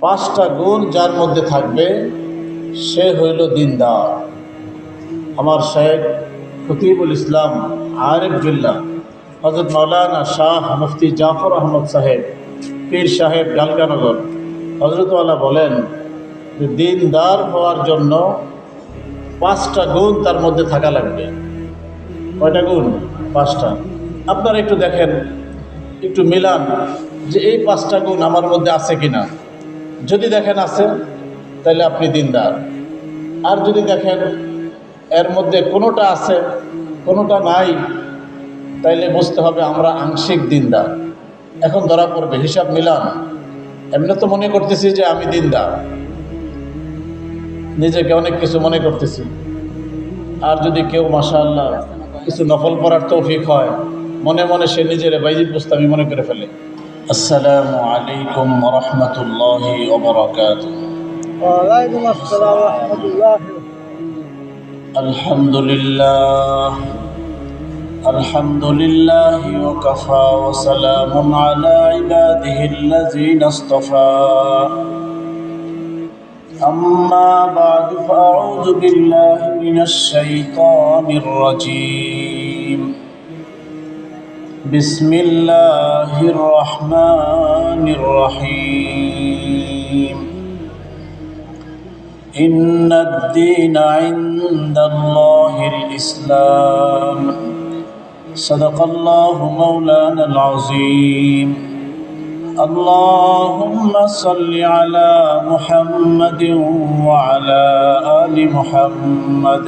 পাঁচটা গুণ যার মধ্যে থাকবে সে হইল দিনদার। আমার শেখ খতিবুল ইসলাম আরিফ বিল্লাহ হযরত মাওলানা শাহ মুফতি জাফর আহমদ সাহেব পীর সাহেব গালকানগর হযরতওয়ালা বলেন যে দিনদার হওয়ার জন্য পাঁচটা গুণ তার মধ্যে থাকা লাগবে। কয়টা গুণ? পাঁচটা। আপনারা একটু দেখেন, একটু মিলান যে এই পাঁচটা গুণ আমার মধ্যে আছে কিনা। যদি দেখেন আছে তাহলে আপনি দিনদার, আর যদি দেখেন এর মধ্যে কোনোটা আছে কোনোটা নাই তাইলে বুঝতে হবে আমরা আংশিক দিনদার। এখন ধরা পড়বে, হিসাব মিলান। এমনি তো মনে করতেছি যে আমি দিনদার, নিজেকে অনেক কিছু মনে করতেছি, আর যদি কেউ মাশাআল্লাহ কিছু নফল পড়ার তৌফিক হয় মনে মনে সে নিজের বাইজিদ বুস্তামি মনে করে ফেলে। আসসালামু আলাইকুম ওয়া রাহমাতুল্লাহি ওয়া বারাকাতুহু। ওয়া আলাইকুম আসসালাম ওয়া রাহমাতুল্লাহি। আলহামদুলিল্লাহ আলহামদুলিল্লাহি ওয়া কাফা ওয়া সালামুন আলা ইবাদিহিল্লাযীনা ইসতাফা। أما بعد فأعوذ بالله من الشيطان الرجيم. بسم الله الرحمن الرحيم. إن الدين عند الله الإسلام. صدق الله مولانا العظيم. اللهم صل على محمد وعلى آل محمد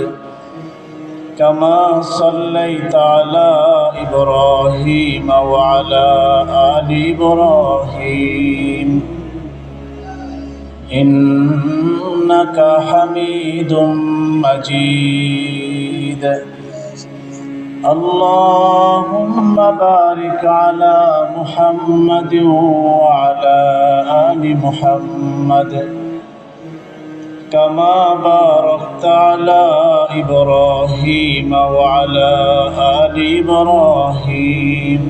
كما صليت على إبراهيم وعلى آل إبراهيم إنك حميد مجيد. اللهم بارك على محمد وعلى آل محمد كما باركت على إبراهيم وعلى آل إبراهيم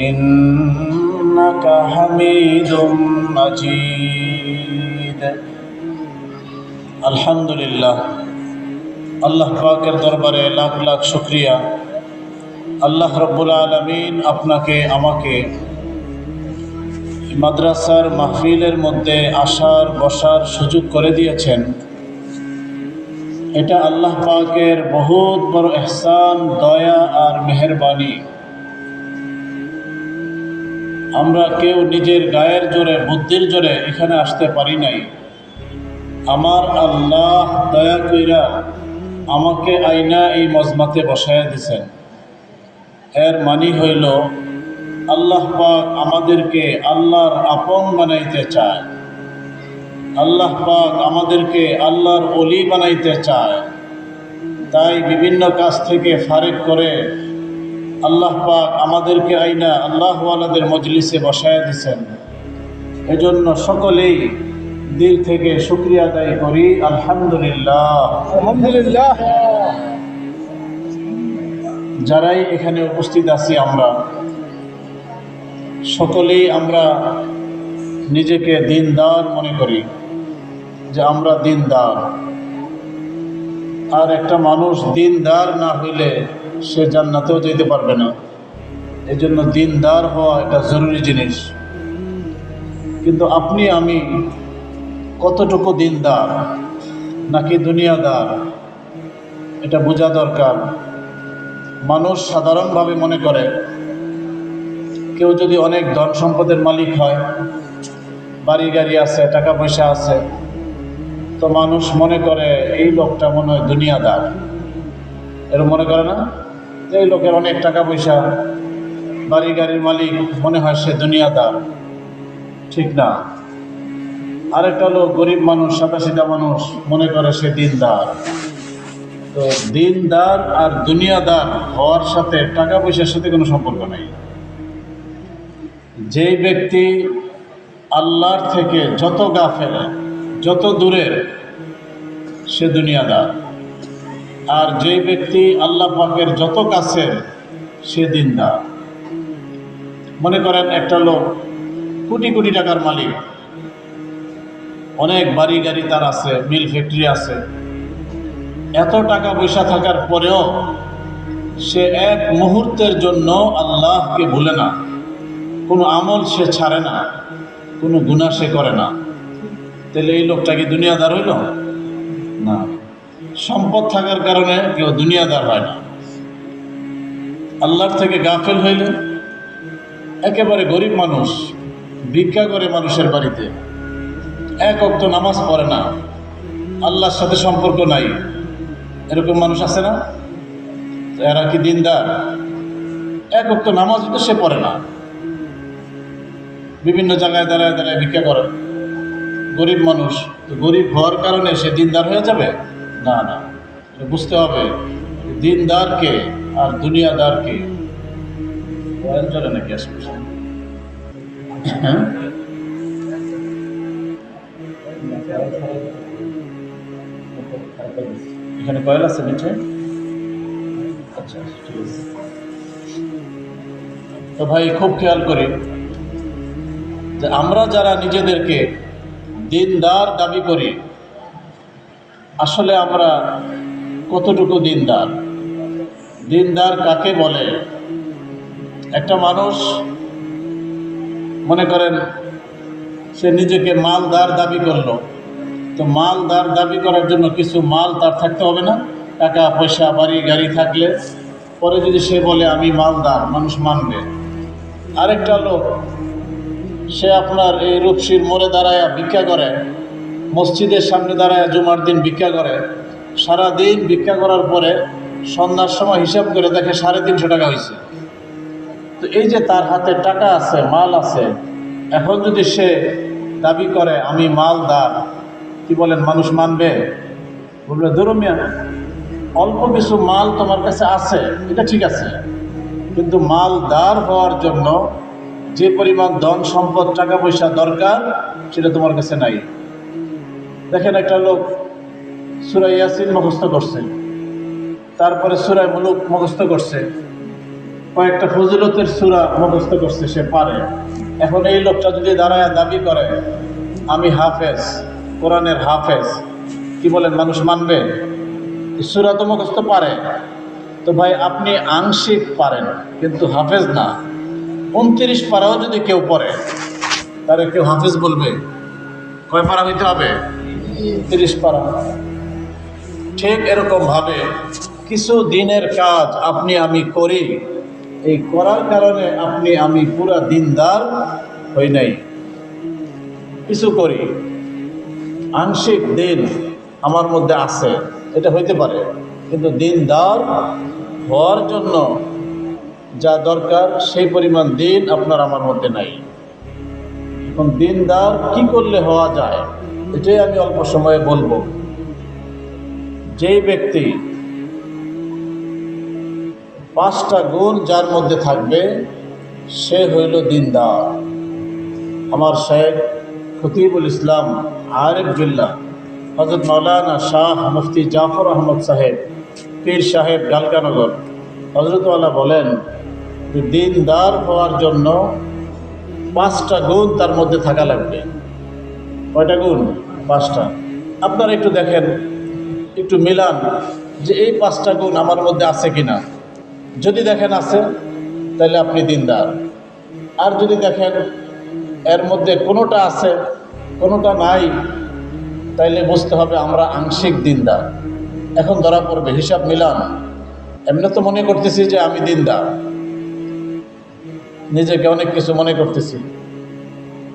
إنك حميد مجيد. الحمد لله। আল্লাহ পাকের দরবারে লাখ লাখ শুকরিয়া। আল্লাহ রব্বুল আলামিন আপনাকে আমাকে মাদ্রাসার মাহফিলের মধ্যে আসার বসার সুযোগ করে দিয়েছেন। এটা আল্লাহ পাকের বহুত বড় ইহসান, দয়া আর মেহেরবানি। আমরা কেউ নিজের গায়ের জোরে বুদ্ধির জোরে এখানে আসতে পারি নাই। আমার আল্লাহ দয়া কইরা আমাকে আইনা এই মজমাতে বসায়া দিছেন। এর মানি হইল আল্লাহ পাক আমাদেরকে আল্লাহর আপন বানাইতে চায়, আল্লাহ পাক আমাদেরকে আল্লাহর ওলি বানাইতে চায়। তাই বিভিন্ন কাজ থেকে ফারেক করে আল্লাহ পাক আমাদেরকে আইনা আল্লাহওয়ালাদের মজলিসে বসায়া দিছেন। এজন্য সকলেই দিল থেকে শুকরিয়া আদায় করি, আলহামদুলিল্লাহ। আলহামদুলিল্লাহ। যারাই এখানে উপস্থিত আছি আমরা সকলেই আমরা নিজেকে দিনদার মনে করি যে আমরা দিনদার। আর একটা মানুষ দিনদার না হইলে সে জান্নাতেও যেতে পারবে না। এজন্য দিনদার হওয়া একটা জরুরি জিনিস। কিন্তু আপনি আমি কতটুকু দিনদার নাকি দুনিয়াদার এটা বোঝা দরকার। মানুষ সাধারণভাবে মনে করে কেউ যদি অনেক ধন সম্পদের মালিক হয়, বাড়ি গাড়ি আছে, টাকা পয়সা আছে, তো মানুষ মনে করে এই লোকটা মনে হয় দুনিয়াদার। এরকম মনে করে না যে এই লোকের অনেক টাকা পয়সা, বাড়ি গাড়ির মালিক, মনে হয় সে দুনিয়াদার। ঠিক না। আরেকটা লোক গরিব মানুষ, সাদাসিধা মানুষ, মনে করে সে দিনদার। তো দিনদার আর দুনিয়াদার হওয়ার সাথে টাকা পয়সার সাথে কোনো সম্পর্ক নেই। যে ব্যক্তি আল্লাহর থেকে যত গাফেল, যত দূরের, সে দুনিয়াদার। আর যে ব্যক্তি আল্লাহ পাকের যত কাছের, সে দিনদার। মনে করেন একটা লোক কোটি কোটি টাকার মালিক, অনেক বাড়ি গাড়ি তার আছে, মিল ফ্যাক্টরি আছে, এত টাকা পয়সা থাকার পরেও সে এক মুহূর্তের জন্য আল্লাহকে ভুলে না, কোনো আমল সে ছাড়ে না, কোনো গুনাহ সে করে না, তাহলে এই লোকটা কি দুনিয়াদার হইল? না। সম্পদ থাকার কারণে কেউ দুনিয়াদার হয় না। আল্লাহর থেকে গাফেল হইলে একেবারে গরিব মানুষ, ভিক্ষা করে মানুষের বাড়িতে, এক ওয়াক্ত নামাজ পড়ে না, আল্লাহর সাথে সম্পর্ক নাই, এরকম মানুষ আছে না? তো এরা কি দিনদার? এক ওয়াক্ত নামাজ তো সে পড়ে না, বিভিন্ন জায়গায় দাঁড়ায় দাঁড়ায় ভিক্ষা করে, গরিব মানুষ। তো গরিব হওয়ার কারণে সে দিনদার হয়ে যাবে? না না, এটা বুঝতে হবে দিনদার কে আর দুনিয়াদার কে। চলে নাকি আসবে? হ্যাঁ, এখানে কয়েল আছে নিচে? আচ্ছা, ঠিক আছে। তো ভাই খুব খেয়াল করি যে আমরা যারা নিজেদেরকে দিনদার দাবি করি, আসলে আমরা কতটুকু দিনদার? দিনদার কাকে বলে? একটা মানুষ মনে করেন সে নিজেকে মালদার দাবি করলো, তো মালদার দাবি করার জন্য কিছু মাল তার থাকতে হবে না? টাকা পয়সা বাড়ি গাড়ি থাকলে পরে যদি সে বলে আমি মালদার, মানুষ মানবে। আরেকটা লোক সে আপনার এই রূপসীর মোড়ে দাঁড়ায় ভিক্ষা করে, মসজিদের সামনে দাঁড়ায় জুমার দিন ভিক্ষা করে, সারাদিন ভিক্ষা করার পরে সন্ধ্যার সময় হিসাব করে দেখে 350 টাকা হয়েছে। তো এই যে তার হাতে টাকা আছে, মাল আছে, এখন যদি সে দাবি করে আমি মালদার, কি বলেন মানুষ মানবে? বলবে ধর্মিয়া, অল্প কিছু মাল তোমার কাছে আছে এটা ঠিক আছে, কিন্তু মালদার হওয়ার জন্য যে পরিমাণ ধন সম্পদ টাকা পয়সা দরকার সেটা তোমার কাছে নাই। দেখেন একটা লোক সূরা ইয়াসিন মুখস্থ করছে, তারপরে সূরা মুলুক মুখস্থ করছে, কয়েকটা ফজিলতের সূরা মুখস্থ করছে, সে পারে। এখন এই লোকটা যদি দাঁড়ায় দাবি করে আমি হাফেজ, কোরআনের হাফেজ, কি বলেন মানুষ মানবে? সূরা তো মুখস্থ পারে, তো ভাই আপনি আংশিক পারেন কিন্তু হাফেজ না। 29 পারাও যদি কেউ পড়ে তাহলে কেউ হাফেজ বলবে? কয় পারা হইতে হবে? 30 পারা। ঠিক এরকমভাবে কিছু দিনের কাজ আপনি আমি করি, এই করার কারণে আপনি আমি পুরা দিনদার হই নাই। কিছু করি, আংশিক দিন আমার মধ্যে আছে, এটা হইতে পারে, কিন্তু দিনদার হওয়ার জন্য যা দরকার সেই পরিমাণ দিন আপনার আমার মধ্যে নাই। এখন দিনদার কি করলে হওয়া যায় এটাই আমি অল্প সময়ে বলবো। যেই ব্যক্তি 5টা গুণ যার মধ্যে থাকবে সে হইল দিনদার। আমার শেখ খতিবুল ইসলাম আরিফ বিল্লাহ হযরত মাওলানা শাহ মুফতি জাফর আহমদ সাহেব পীর সাহেব গালকানগর হযরতওয়ালা বলেন যে দিনদার হওয়ার জন্য 5টা গুণ তার মধ্যে থাকা লাগবে। কয়টা গুণ? 5টা। আপনারা একটু দেখেন, একটু মিলান যে এই 5টা গুণ আমার মধ্যে আছে কিনা। যদি দেখেন আছে তাহলে আপনি দিনদার, আর যদি দেখেন এর মধ্যে কোনোটা আছে কোনোটা নাই তাইলে বুঝতে হবে আমরা আংশিক দিনদার। এখন ধরা পড়বে, হিসাব মিলান। এমনি তো মনে করতেছি যে আমি দিনদার, নিজেকে অনেক কিছু মনে করতেছি,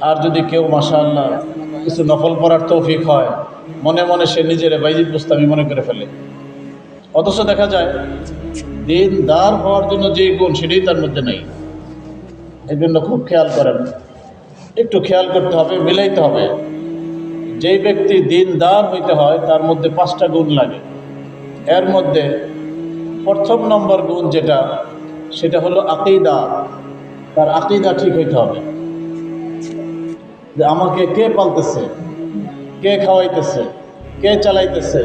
আর যদি কেউ মাশাআল্লাহ কিছু নফল পড়ার তৌফিক হয় মনে মনে সে নিজের বাইজিদ বুস্তামি মনে করে ফেলে, অথচ দেখা যায় দিনদার হওয়ার জন্য যে গুণ সেটাই তার মধ্যে নেই। এই জন্য খুব খেয়াল করেন, একটু খেয়াল করতে হবে, মিলাইতে হবে। যেই ব্যক্তি দিনদার হইতে হয় তার মধ্যে 5টা গুণ লাগে। এর মধ্যে প্রথম নম্বর গুণ যেটা, সেটা হলো আকীদা। তার আকীদা ঠিক হইতে হবে যে আমাকে কে পালতেছে, কে খাওয়াইতেছে, কে চালাইতেছে,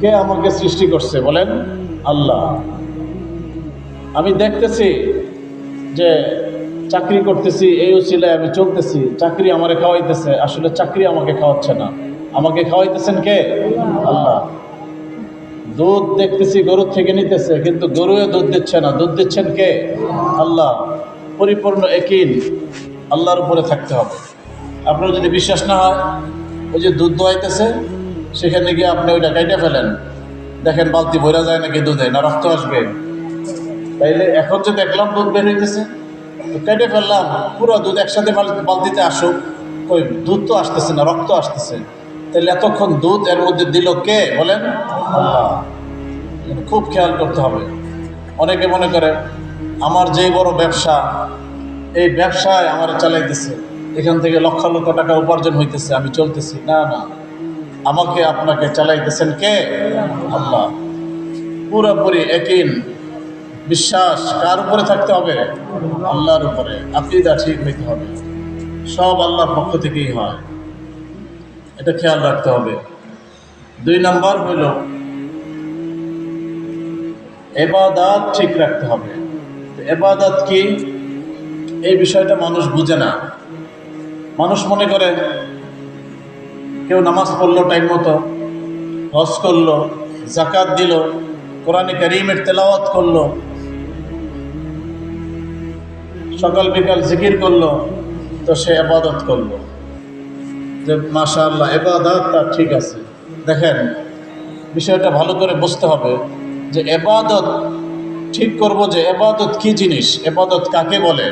কে আমাকে সৃষ্টি করছে? বলেন আল্লাহ। আমি দেখতেছি যে চাকরি করতেছি, এই উসিলায় আমি চলতেছি, চাকরি আমারে খাওয়াইতেছে, আসলে চাকরি আমাকে খাওয়াচ্ছে না, আমাকে খাওয়াইতেছেন কে? আল্লাহ। দুধ দেখতেছি গরুর থেকে নিতেছে, কিন্তু গরুয়ে দুধ দিচ্ছে না, দুধ দিচ্ছেন কে? আল্লাহ। পরিপূর্ণ একিন আল্লাহর উপরে থাকতে হবে। আপনার যদি বিশ্বাস না হয়, ওই যে দুধ দোয়াইতেছে, সেখানে গিয়ে আপনি ওইটা কাইটে ফেলেন, দেখেন বালতি ভরা যায় নাকি দুধে, না রক্ত আসবে? তাইলে এখন যে দেখলাম দুধ বের হইতেছে, তো কেটে ফেললাম, পুরো দুধ একসাথে বালতিতে আসুক, ওই দুধ তো আসতেছে না, রক্ত আসতেছে। তাহলে এতক্ষণ দুধ এর মধ্যে দিল কে বলেন? আল্লাহ। খুব খেয়াল করতে হবে। অনেকে মনে করে আমার যেই বড় ব্যবসা, এই ব্যবসায় আমার চালাইতেছে, এখান থেকে লক্ষ লক্ষ টাকা উপার্জন হইতেছে, আমি চলতেছি। না না, আমাকে আপনাকে চালাইতেছেন কে? আল্লাহ। পুরোপুরি একিন বিশ্বাস কার উপরে থাকতে হবে? আল্লাহর উপরে। আকীদা ঠিক হইতে হবে, সব আল্লাহর পক্ষ থেকেই হয়, এটা খেয়াল রাখতে হবে। 2 নাম্বার হইল ইবাদত ঠিক রাখতে হবে। ইবাদত কি, এই বিষয়টা মানুষ বুঝে না। মানুষ মনে করে কেউ নামাজ পড়লো টাইম মতো, হজ করলো, যাকাত দিল, কোরআনে কারীমের তেলাওয়াত করলো, সকাল বিকাল জিকির করলো, তো সে ইবাদত করলো, যে মাশাআল্লাহ ইবাদত তার ঠিক আছে। দেখেন, বিষয়টা ভালো করে বুঝতে হবে যে ইবাদত ঠিক করব, যে ইবাদত কি জিনিস, ইবাদত কাকে বলে।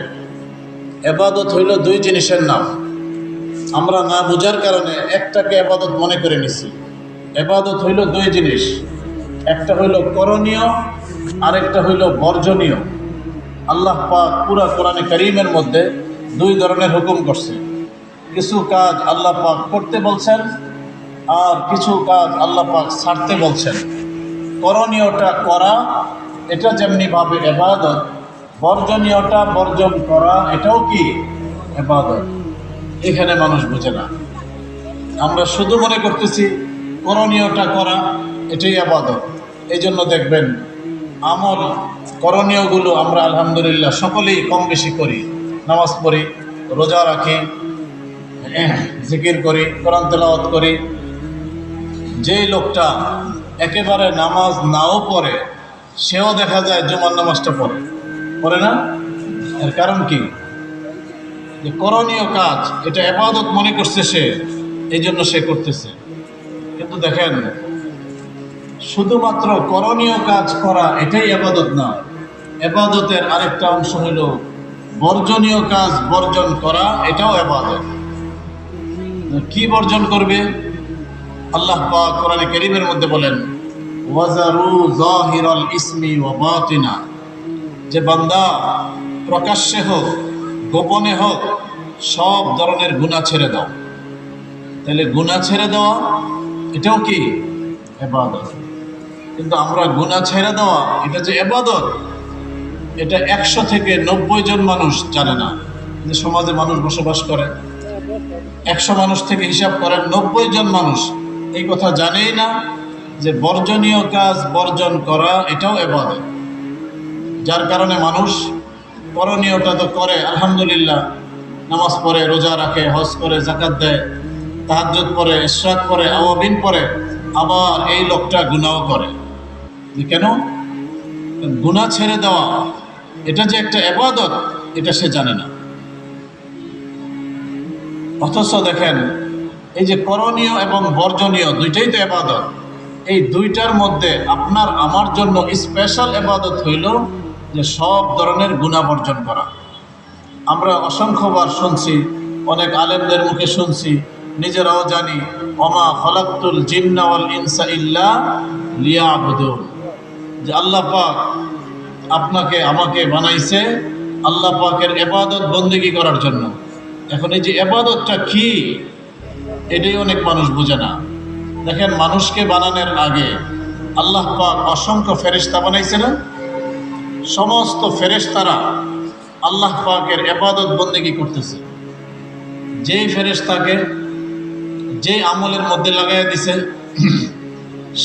ইবাদত হইল 2 জিনিসের নাম, আমরা না বোঝার কারণে একটাকে ইবাদত মনে করে নিছি। ইবাদত হইল 2 জিনিস, একটা হইল করণীয়, আরেকটা হইল বর্জনীয়। আল্লাহ পাক পুরা কোরআনে কারীমের মধ্যে 2 ধরনের হুকুম করছে। কিছু কাজ আল্লাহ পাক করতে বলছেন, আর কিছু কাজ আল্লাহ পাক ছাড়তে বলছেন। করণীয়টা করা, এটা যেমনিভাবে ইবাদত, বর্জনীয়টা বর্জন করা, এটাও কি ইবাদত। এখানে মানুষ বুঝে না, আমরা শুধু মনে করতেছি করণীয়টা করা এটাই ইবাদত। এই জন্য দেখবেন আমল করণীয়গুলো আমরা আলহামদুলিল্লাহ সকলেই কম বেশি করি, নামাজ পড়ি, রোজা রাখি, জিকির করি, কোরআন তেলাওয়াত করি। যেই লোকটা একেবারে নামাজ নাও পড়ে, সেও দেখা যায় জুমার নামাজটা পড়ে না। এর কারণ কি? যে করণীয় কাজ এটা ইবাদত মনে করছে সে, এই জন্য সে করতেছে। কিন্তু দেখেন, শুধুমাত্র করণীয় কাজ করা এটাই ইবাদত না। ইবাদতের আরেকটা অংশ হল বর্জনীয় কাজ বর্জন করা, এটাও ইবাদত। কি বর্জন করবে? আল্লাহ পাক কোরআনে কারীমের মধ্যে বলেন, ওয়াজারু যাহিরাল ইসমি ওয়া বাতিনা, যে বান্দা প্রকাশ্যে হোক গোপনে হোক সব ধরনের গুনাহ ছেড়ে দাও। তাহলে গুনাহ ছেড়ে দেওয়া এটাও কি ইবাদত। কিন্তু আমরা গুনাহ ছেড়ে দেওয়া এটা যে ইবাদত, এটা 100 থেকে 90 জন মানুষ জানে না। যে সমাজে মানুষ বসবাস করে, 100 মানুষ থেকে হিসাব করেন 90 জন মানুষ এই কথা জানেই না যে বর্জনীয় কাজ বর্জন করা এটাও ইবাদত। যার কারণে মানুষ করণীয়টা তো করে আলহামদুলিল্লাহ, নামাজ পড়ে, রোজা রাখে, হজ করে, যাকাত দেয়, তাহাজ্জুদ পড়ে, ইশরাক পড়ে, আওয়াবিন পড়ে, আবার এই লোকটা গুনাহ করে। কেন? গুনাহ ছেড়ে দেওয়া এটা যে একটা ইবাদত, এটা সে জানে না। অথচ দেখেন, এই যে করণীয় এবং বর্জনীয় দুইটাই তো ইবাদত। এই দুইটার মধ্যে আপনার আমার জন্য স্পেশাল ইবাদত হইল যে সব ধরনের গুনাহ বর্জন করা। আমরা অসংখ্যবার শুনছি, অনেক আলেমদের মুখে শুনছি, নিজেরাও জানি, ওমা খালাকতুল জিন্না ওয়াল ইনসা ইল্লা লিয়াবুদুন, যে আল্লাহ পাক আপনাকে আমাকে বানাইছে আল্লাহ পাকের ইবাদত বন্দেগী করার জন্য। এখন এই যে ইবাদতটা কি, এটাই অনেক মানুষ বুঝে না। দেখেন, মানুষকে বানানোর আগে আল্লাহ পাক অসংখ্য ফেরেশতা বানাইছে না? সমস্ত ফেরেশতারা আল্লাহ পাকের ইবাদত বন্দেগী করতেছে। যেই ফেরেশতাকে যে আমলের মধ্যে লাগাইয়া দিছে,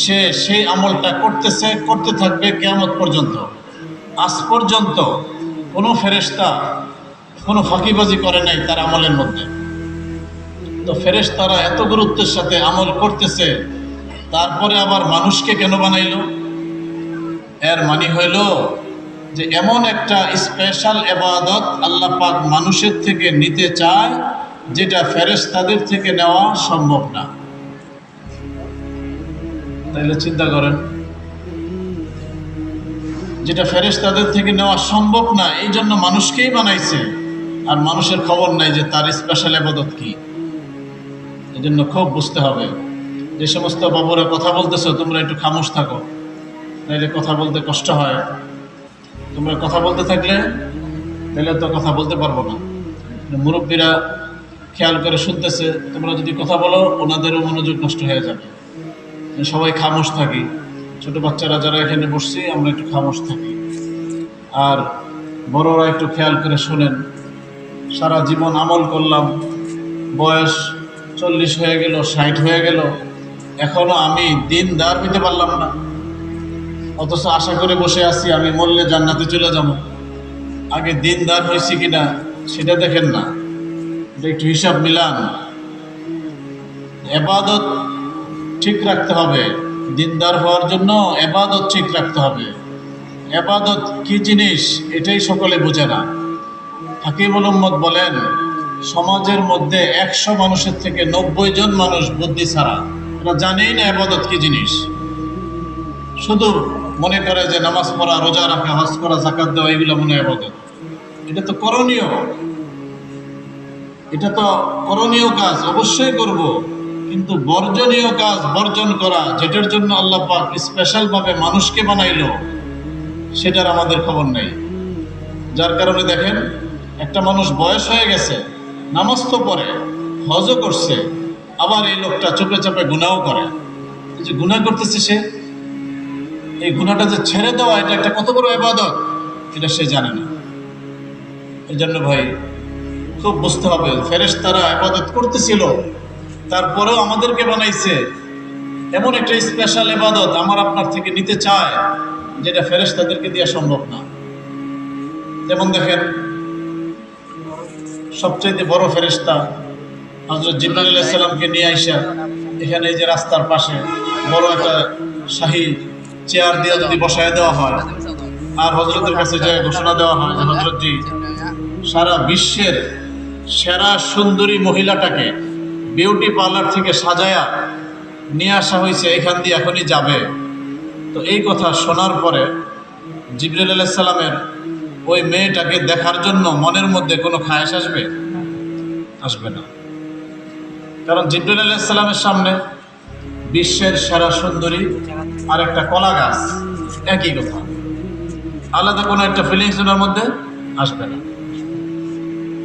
সে সেই আমলটা করতেছে, করতে থাকবে কিয়ামত পর্যন্ত। আজ পর্যন্ত কোনো ফেরেশতা কোনো ফাঁকিবাজি করে নাই তার আমলের মধ্যে। তো ফেরেশতারা এত গুরুত্বের সাথে আমল করতেছে, তারপরে আবার মানুষকে কেন বানাইলো? এর মানে হইল যে এমন একটা স্পেশাল ইবাদত আল্লাহ পাক মানুষের থেকে নিতে চায় যেটা ফেরেশতাদের থেকে নেওয়া সম্ভব না। তাইলে চিন্তা করেন, যেটা ফেরেশতাদের থেকে নেওয়া সম্ভব না, এই জন্য মানুষকেই বানাইছে, আর মানুষের খবর নাই যে তার স্পেশাল ইবাদত কি। এই জন্য খুব বুঝতে হবে। যে সমস্ত বাবুরা কথা বলতেছো, তোমরা একটু খামোশ থাকো, নাইলে কথা বলতে কষ্ট হয়। তোমরা কথা বলতে থাকলে তাহলে তো কথা বলতে পারবো না। মুরব্বীরা খেয়াল করে শুনতেছে, তোমরা যদি কথা বলো ওনাদেরও মনোযোগ নষ্ট হয়ে যাবে। সবাই খামোশ থাকি, ছোট বাচ্চারা যারা এখানে বসছি আমরা একটু খামোশ থাকি, আর বড়রা একটু খেয়াল করে শোনেন। সারা জীবন আমল করলাম, বয়স 40 হয়ে গেল, 60 হয়ে গেল, এখনো আমি দিনদার হইতে পারলাম না, অথচ আশা করে বসে আছি আমি মরলে জান্নাতে চলে যাব। আগে দিনদার হয়েছি কিনা সেটা দেখেন না, এটা একটু হিসাব মিলান। ইবাদত ঠিক রাখতে হবে, দিনদার হওয়ার জন্য ইবাদত ঠিক রাখতে হবে। ইবাদত কি জিনিস এটাই সকলে বোঝে না। হাকিমুল উম্মত বলেন, সমাজের মধ্যে 100 মানুষের থেকে 90 জন মানুষ বুদ্ধি ছাড়া, ওরা জানেই না ইবাদত কি জিনিস। শুধু মনে করে যে নামাজ পড়া, রোজা রাখা, হজ করা, যাকাত দেওয়া, এগুলো মনে হয় ইবাদত। এটা তো করণীয়, এটা তো করণীয় কাজ, অবশ্যই করব, কিন্তু বর্জনীয় কাজ বর্জন করা, যেটার জন্য আল্লাহ পাক স্পেশাল ভাবে মানুষকে বানাইলো, সেটার আমাদের খবর নেই। যার কারণে দেখেন, একটা মানুষ বয়স হয়ে গেছে, নামাজ তো পড়ে, হজও করছে, আবার এই লোকটা চুপে চাপে গুনাহও করে। এই যে গুনাহ করতেছে সে, এই গুনাহটা যে ছেড়ে দেওয়া, এটা একটা কত বড় ইবাদত, এটা সে জানে না। এই জন্য ভাই খুব বুঝতে হবে, ফেরেশতারা ইবাদত করতেছিল, তারপরেও আমাদেরকে বানাইছে এমন একটা স্পেশাল ইবাদত আমার আপনার থেকে নিতে চায়, যেটা ফেরেশতাদেরকে দেওয়া সম্ভব না। যেমন দেখেন, সবচেয়ে বড় ফেরেশতা হযরত জিবরাইল আলাইহিস সালামকে নিয়ে আইসা এখানে এই যে রাস্তার পাশে বড় একটা শাহী চেয়ার দিয়ে যদি বসায় দেওয়া হয়, আর হযরতের কাছে যে ঘোষণা দেওয়া হয় যে হযরতজি, সারা বিশ্বের সেরা সুন্দরী মহিলাটাকে বিউটি পার্লার থেকে সাজায়া নিয়ে আসা হয়েছে, এখান দিয়ে এখনই যাবে। তো এই কথা শোনার পরে জিবরাইল আলাইহিস সালামের ওই মেয়েটাকে দেখার জন্য মনের মধ্যে কোনো খায়েশ আসবে? আসবে না। কারণ জিবরাইল আলাইহিস সালামের সামনে বিশ্বের সেরা সুন্দরী আর একটা কলা গাছ, একই কথা, আলাদা কোনো একটা ফিলিংস ওনার মধ্যে আসবে না।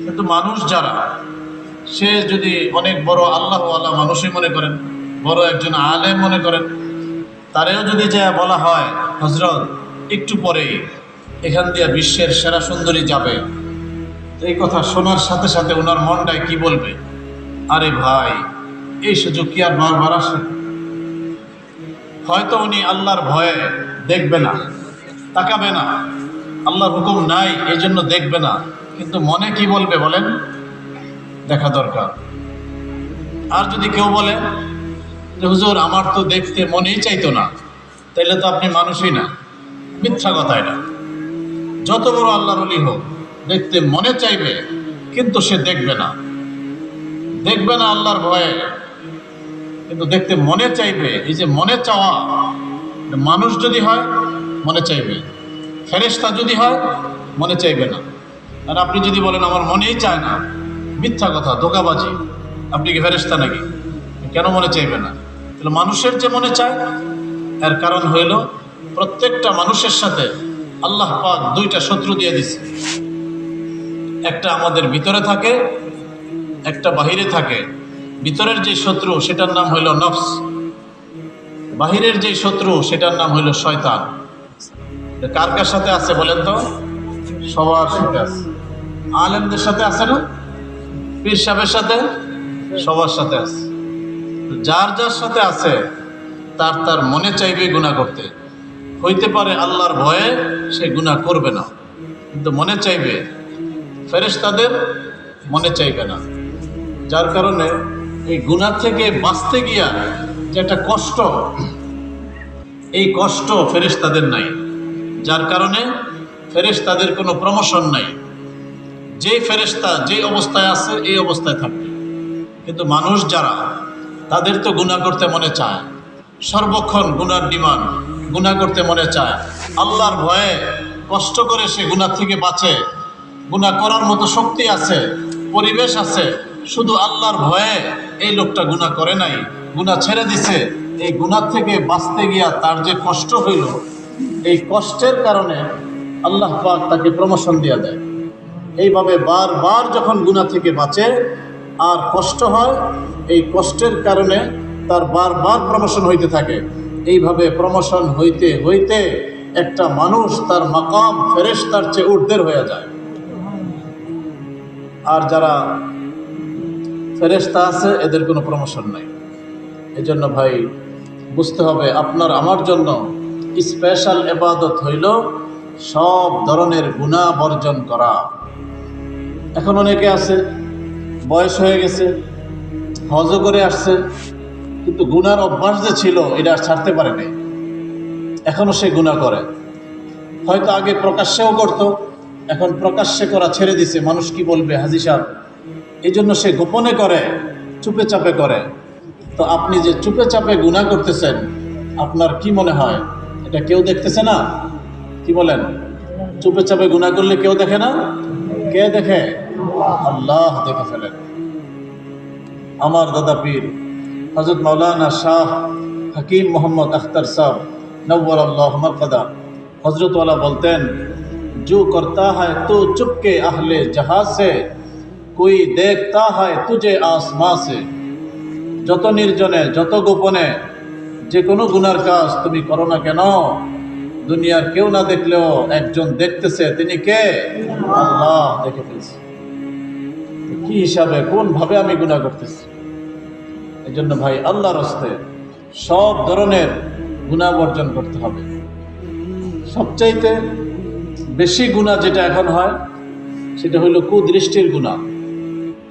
কিন্তু মানুষ যারা, সে যদি অনেক বড় আল্লাহওয়ালা মানুষই মনে করেন, বড় একজন আলেম মনে করেন, তারেও যদি যা বলা হয় হযরত একটু পরেই এখান দিয়ে বিশ্বের সেরা সুন্দরী যাবে, এই কথা শোনার সাথে সাথে ওনার মনটায় কি বলবে? আরে ভাই, এই সুযোগ কি আর বারবার আসে? হয়তো উনি আল্লাহর ভয়ে দেখবে না, তাকাবে না, আল্লাহর হুকুম নাই এই জন্য দেখবে না, কিন্তু মনে কি বলবে বলেন? দেখা দরকার। আর যদি কেউ বলে যে হুজুর আমার তো দেখতে মনেই চাইতো না, তাইলে তো আপনি মানুষই না, মিথ্যা কথা এটা। যত বড় আল্লাহর ওলি হোক, দেখতে মনে চাইবে কিন্তু সে দেখবে না, দেখবে না আল্লাহর ভয়ে, কিন্তু দেখতে মনে চাইবে। এই যে মনে চাওয়া, মানুষ যদি হয় মনে চাইবে, ফেরেশতা যদি হয় মনে চাইবে না। আর আপনি যদি বলেন আমার মনেই চায় না, মিথ্যা কথা, ধোঁকাবাজি, আপনি কি ফেরেশতা নাকি? কেন মনে চাইবে না? তাহলে মানুষের যে মনে চায়, এর কারণ হইল প্রত্যেকটা মানুষের সাথে আল্লাহ পাক দুইটা শত্রু দিয়ে দিছে। একটা আমাদের ভিতরে থাকে, একটা বাহিরে থাকে। ভিতরের যে শত্রু সেটার নাম হইল নফস, বাহিরের যে শত্রু সেটার নাম হইল শয়তান। কার কার সাথে আছে বলেন তো? সবার সাথে আছে। আলেমদের সাথে আছে না? পীর সাহেবের সাথে, সবার সাথে আছে। যার যার সাথে আছে তার তার মনে চাইবে গুনাহ করতে। হইতে পারে আল্লাহর ভয়ে সে গুনাহ করবে না, কিন্তু মনে চাইবে। ফেরেশতাদের মনে চাইবে না। যার কারণে এই গুনাহ থেকে বাঁচতে গিয়া যে একটা কষ্ট, এই কষ্ট ফেরেশতাদের নাই। যার কারণে ফেরেশতাদের কোনো প্রমোশন নাই। যেই ফেরেশতা যেই অবস্থায় আছে এই অবস্থায় থাকবে। কিন্তু মানুষ যারা, তাদের তো গুনাহ করতে মনে চায়, সর্বক্ষণ গুনার ডিমান্ড, গুনাহ করতে মনে চায়। আল্লাহর ভয়ে কষ্ট করে সে গুনাহ থেকে বাঁচে, গুনাহ করার মতো শক্তি আছে, পরিবেশ আছে, শুধু আল্লাহর ভয়ে এই লোকটা গুনাহ করে নাই, গুনাহ ছেড়ে দিছে। এই গুনাহ থেকে বাঁচতে গিয়া তার যে কষ্ট হইল, এই কষ্টের কারণে আল্লাহ পাক তাকে প্রমোশন দিয়ে দেয়। এইভাবে বারবার যখন গুনাহ থেকে বাঁচে আর কষ্ট হয়, এই কষ্টের কারণে তার বারবার প্রমোশন হইতে থাকে। এইভাবে প্রমোশন হইতে হইতে একটা মানুষ তার মাকাম ফেরেশতার চেয়ে ঊর্ধ্বের হয়ে যায়। আর যারা ফেরেশতা আছে এদের কোনো প্রমোশন নাই। এজন্য ভাই বুঝতে হবে, আপনার আমার জন্য স্পেশাল ইবাদত হইল সব ধরনের গুনাহ বর্জন করা। এখন অনেকে আছে, বয়স হয়ে গেছে, হজ করে আসছে, কিন্তু গুনার অভ্যাস যে ছিল এটা আর ছাড়তে পারে নাই, এখনো সে গুনাহ করে। হয়তো আগে প্রকাশ্যেও করত, এখন প্রকাশ্যে করা ছেড়ে দিছে, মানুষ কি বলবে হাজী সাহেব, এই জন্য সে গোপনে করে, চুপে চাপে করে। তো আপনি যে চুপে চাপে গুনাহ করতেছেন, আপনার কি মনে হয় এটা কেউ দেখতেছে না? কি বলেন? চুপে চাপে গুনাহ করলে কেউ দেখে না? কে দেখে? আল্লাহ দেখে ফেলেন। আমার দাদা পীর হযরত মাওলানা শাহ হাকিম মোহাম্মদ আখতার সাহেব নওয়ারাল্লাহু মারকাদা হযরত ওয়ালা বলতেন, जो करता है तो चुपके अहले जहां से, कोई देखता है तुझे आसमां से। যত নির্জনে যত গোপনে যে কোনো গুনার কাজ তুমি করো না কেন, দুনিয়ার কেউ না দেখলেও একজন দেখতেছে, তিনি কে? আল্লাহ দেখে ফেলছে। কি হিসাবে, কোন ভাবে আমি গুনাহ করতেছি? এই জন্য ভাই আল্লাহর রাস্তে সব ধরনের গুনাহ বর্জন করতে হবে। সবচাইতে বেশি গুনাহ যেটা এখন হয় সেটা হলো কুদৃষ্টির গুনাহ।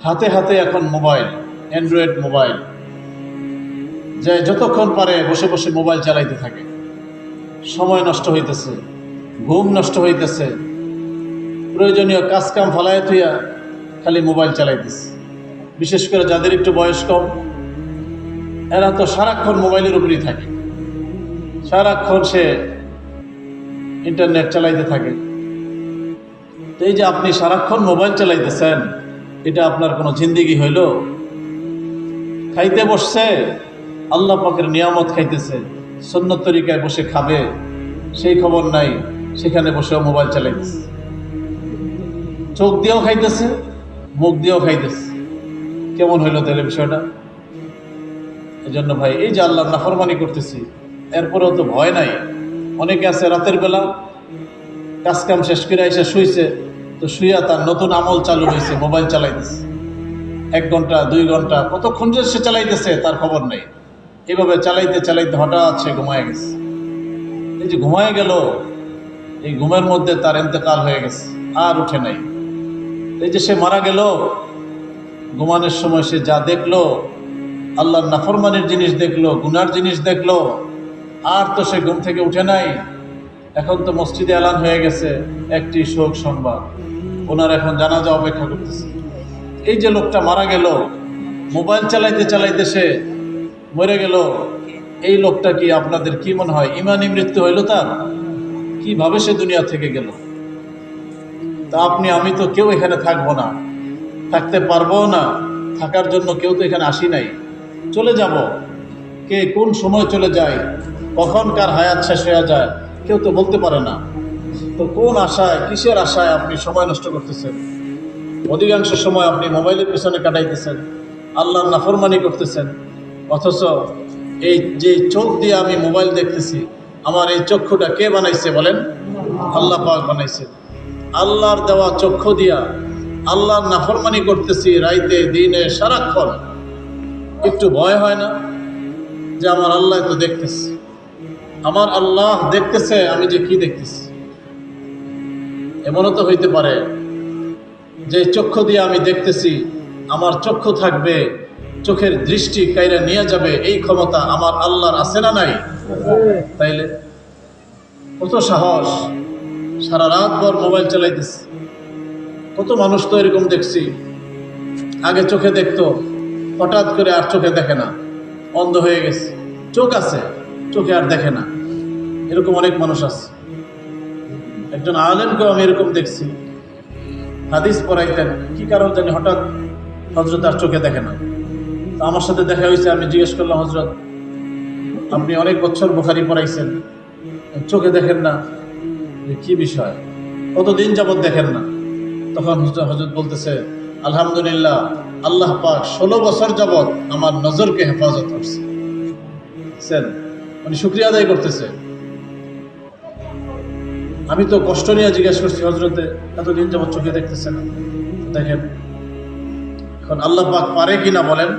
হাতে হাতে এখন মোবাইল, অ্যান্ড্রয়েড মোবাইল, যে যতক্ষণ পারে বসে বসে মোবাইল চালাইতে থাকে, সময় নষ্ট হইতেছে, ঘুম নষ্ট হইতেছে, প্রয়োজনীয় কাজকাম ফালায় থইয়া খালি মোবাইল চালাইতেছে। বিশেষ করে যাদের একটু বয়স কম, এরা তো সারাক্ষণ মোবাইলের উপরেই থাকে, সারাক্ষণ সে ইন্টারনেট চালাইতে থাকে। তো এই যে আপনি সারাক্ষণ মোবাইল চালাইতেছেন, এটা আপনার কোনো জিন্দেগি হইল? খাইতে বসছে, আল্লাহ পাকের নিয়ামত খাইতেছে, সুন্নত তরিকায় বসে খাবে, সেই খবর নাই, সেখানে বসেও মোবাইল চালাইতেছে। চোখ দিয়েও খাইতেছে, মুখ দিয়েও খাইতেছে। কেমন হইল তাহলে বিষয়টা? এই জন্য ভাই এই যে আল্লাহর নাফরমানি করতেছি, এরপরেও তো ভয় নাই। অনেকে আছে রাতের বেলা কাজকাম শেষ করে এসে শুইছে, তো শুইয়া তার নতুন আমল চালু হয়েছে, মোবাইল চালাইতেছে। 1 ঘন্টা 2 ঘন্টা কতক্ষণ যে সে চালাইতেছে তার খবর নেই। এভাবে চালাইতে চালাইতে হঠাৎ সে ঘুমায় গেছে। এই যে ঘুমায় গেল, এই ঘুমের মধ্যে তার ইন্তেকাল হয়ে গেছে, আর উঠে নাই। এই যে সে মারা গেল, ঘুমানোর সময় সে যা দেখলো, আল্লাহর নাফরমানির জিনিস দেখলো, গুনার জিনিস দেখলো, আর তো সে ঘুম থেকে উঠে নাই। এখন তো মসজিদে এলান হয়ে গেছে একটি শোক সংবাদ, ওনার এখন জানাজা অপেক্ষা করতেছে। এই যে লোকটা মারা গেল, মোবাইল চালাইতে চালাইতে সে মরে গেল, এই লোকটা কি আপনাদের কি মনে হয় ইমানি মৃত্যু হইল তার? কিভাবে সে দুনিয়া থেকে গেল? তা আপনি আমি তো কেউ এখানে থাকবো না, থাকতে পারবো না, থাকার জন্য কেউ তো এখানে আসি নাই, চলে যাব। কে কোন সময় চলে যায়, কখন কার হায়াত শেষ হয়ে যায় কেউ তো বলতে পারে না। তো কোন আশায়, কিসের আশায় আপনি সময় নষ্ট করতেছেন? অধিকাংশ সময় আপনি মোবাইলের পিছনে কাটাইতেছেন, আল্লাহর নাফরমানি করতেছেন। অথচ এই যে চোখ দিয়ে আমি মোবাইল দেখতেছি, আমার এই চক্ষুটা কে বানাইছে বলেন? আল্লাহ পাক বানাইছে। আল্লাহর দেওয়া চক্ষু দিয়া আল্লাহর নাফরমানি করতেছি রাইতে দিনে সারাক্ষণ। একটু ভয় হয় না যে আমার আল্লাহ তো দেখতেছে, আমার আল্লাহ দেখতেছে আমি যে কি দেখতেছি? এমনও তো হইতে পারে যে চক্ষু দিয়ে আমি দেখতেছি, আমার চক্ষু থাকবে, চোখের দৃষ্টি কাইরা নিয়ে যাবে, এই ক্ষমতা আমার আল্লাহর আছে না নাই? তাইলে কত সাহস, সারা রাত ভর মোবাইল চালাইতেছে। কত মানুষ তো এরকম দেখছি, আগে চোখে দেখতো, হঠাৎ করে আর চোখে দেখে না, অন্ধ হয়ে গেছে। চোখ আছে, চোখে আর দেখে না। এরকম অনেক মানুষ আছে। একজন আলেমকেও আমি এরকম দেখছি, হাদিস পড়াইতেন, কি কারণ জানি হঠাৎ হজরত আর চোখে দেখে না। তো আমার সাথে দেখা হয়েছে, আমি জিজ্ঞেস করলাম, হজরত আপনি অনেক বছর বুখারী পড়াইছেন, চোখে দেখেন না, কি বিষয়, কতদিন যাবত দেখেন না? তখন হজরত বলতেছে, আলহামদুলিল্লাহ, আল্লাহ পাক 16 বছর যাবত আমার নজরকে হেফাজত করছে। উনি শুকরিয়া আদায় করতেছে। আমি তো কষ্ট নিয়ে জিজ্ঞেস করছি, হজরতে এতদিন যাবত চোখে দেখতেছে না, দেখেন। এখন আল্লাহ পাক পারে কিনা বলেন?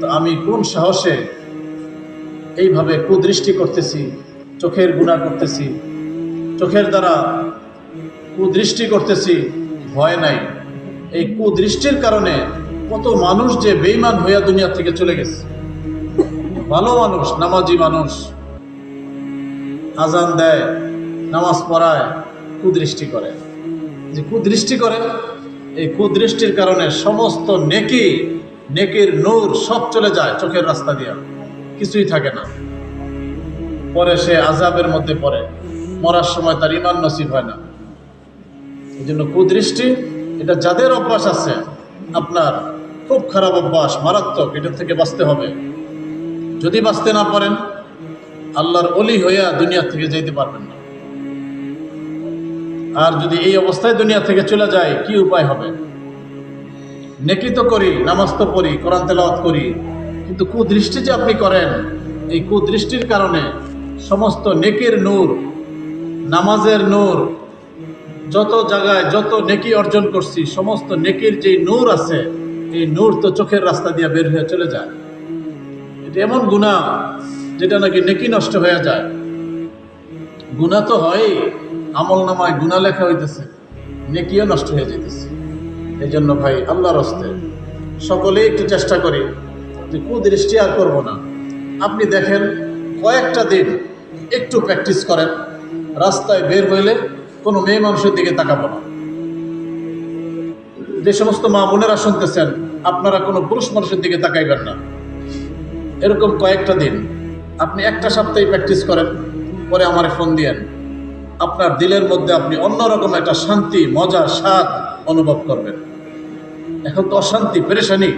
তো আমি কোন সাহসে এইভাবে কুদৃষ্টি করতেছি, চোখের গুনাহ করতেছি, চোখের দ্বারা কুদৃষ্টি করতেছি? ভয় নাই। এই কুদৃষ্টির কারণে কত মানুষ যে বেঈমান হইয়া দুনিয়া থেকে চলে গেছে। ভালো মানুষ, নামাজি মানুষ, আজান দেয়, নামাজ পড়ায়, কুদৃষ্টি করে। যে কুদৃষ্টি করে, এই কুদৃষ্টির কারণে সমস্ত নেকির নূর সব চলে যায় চোখের রাস্তা দিয়া, কিছুই থাকে না। পরে সে আযাবের মধ্যে পড়ে, মরার সময় তার ঈমান নসিব হয় না। এই জন্য কুদৃষ্টি, এটা যাদের অভ্যাস আছে, আপনার খুব খারাপ অভ্যাস, মারাত্মক, এটার থেকে বাঁচতে হবে। যদি বাঁচতে না পারেন, আল্লাহর ওলি হইয়া দুনিয়া থেকে যেতে পারবেন না। আর যদি এই অবস্থায় দুনিয়া থেকে চলে যায়, কি উপায় হবে? নেকি তো করি, নামাজ তো পড়ি, কোরআন তেলাওয়াত করি, কিন্তু কুদৃষ্টি যে আপনি করেন, এই কুদৃষ্টির কারণে সমস্ত নেকির নূর, নামাজের নূর, যত জায়গায় যত নেকি অর্জন করছি, সমস্ত নেকির যে নূর আছে, এই নূর তো চোখের রাস্তা দিয়ে বের হয়ে চলে যায়। এটা এমন গুনাহ যেটা নাকি নেকি নষ্ট হয়ে যায়। গুনাহ তো হয়, আমল নামায় গুনাহ লেখা হইতেছে, নেকিও নষ্ট হয়ে যেতেছে। এই জন্য ভাই, আল্লাহর হস্তে সকলেই একটু চেষ্টা করি যে কুদৃষ্টি আর করবো না। আপনি দেখেন, কয়েকটা দিন একটু প্র্যাকটিস করেন, রাস্তায় বের হইলে কোনো মেয়ে মানুষের দিকে তাকাবো না। যে সমস্ত মা বোনেরা শুনতেছেন, আপনারা কোনো পুরুষ মানুষের দিকে তাকাইবেন না। এরকম কয়েকটা দিন আপনি একটা সপ্তাহে প্র্যাকটিস করেন, পরে আমারে ফোন দিয়েন। আপনার দিলের মধ্যে আপনি অন্যরকম একটা শান্তি, মজা, স্বাদ অনুভব করবেন। এখন তো অশান্তি, পেরেশানি,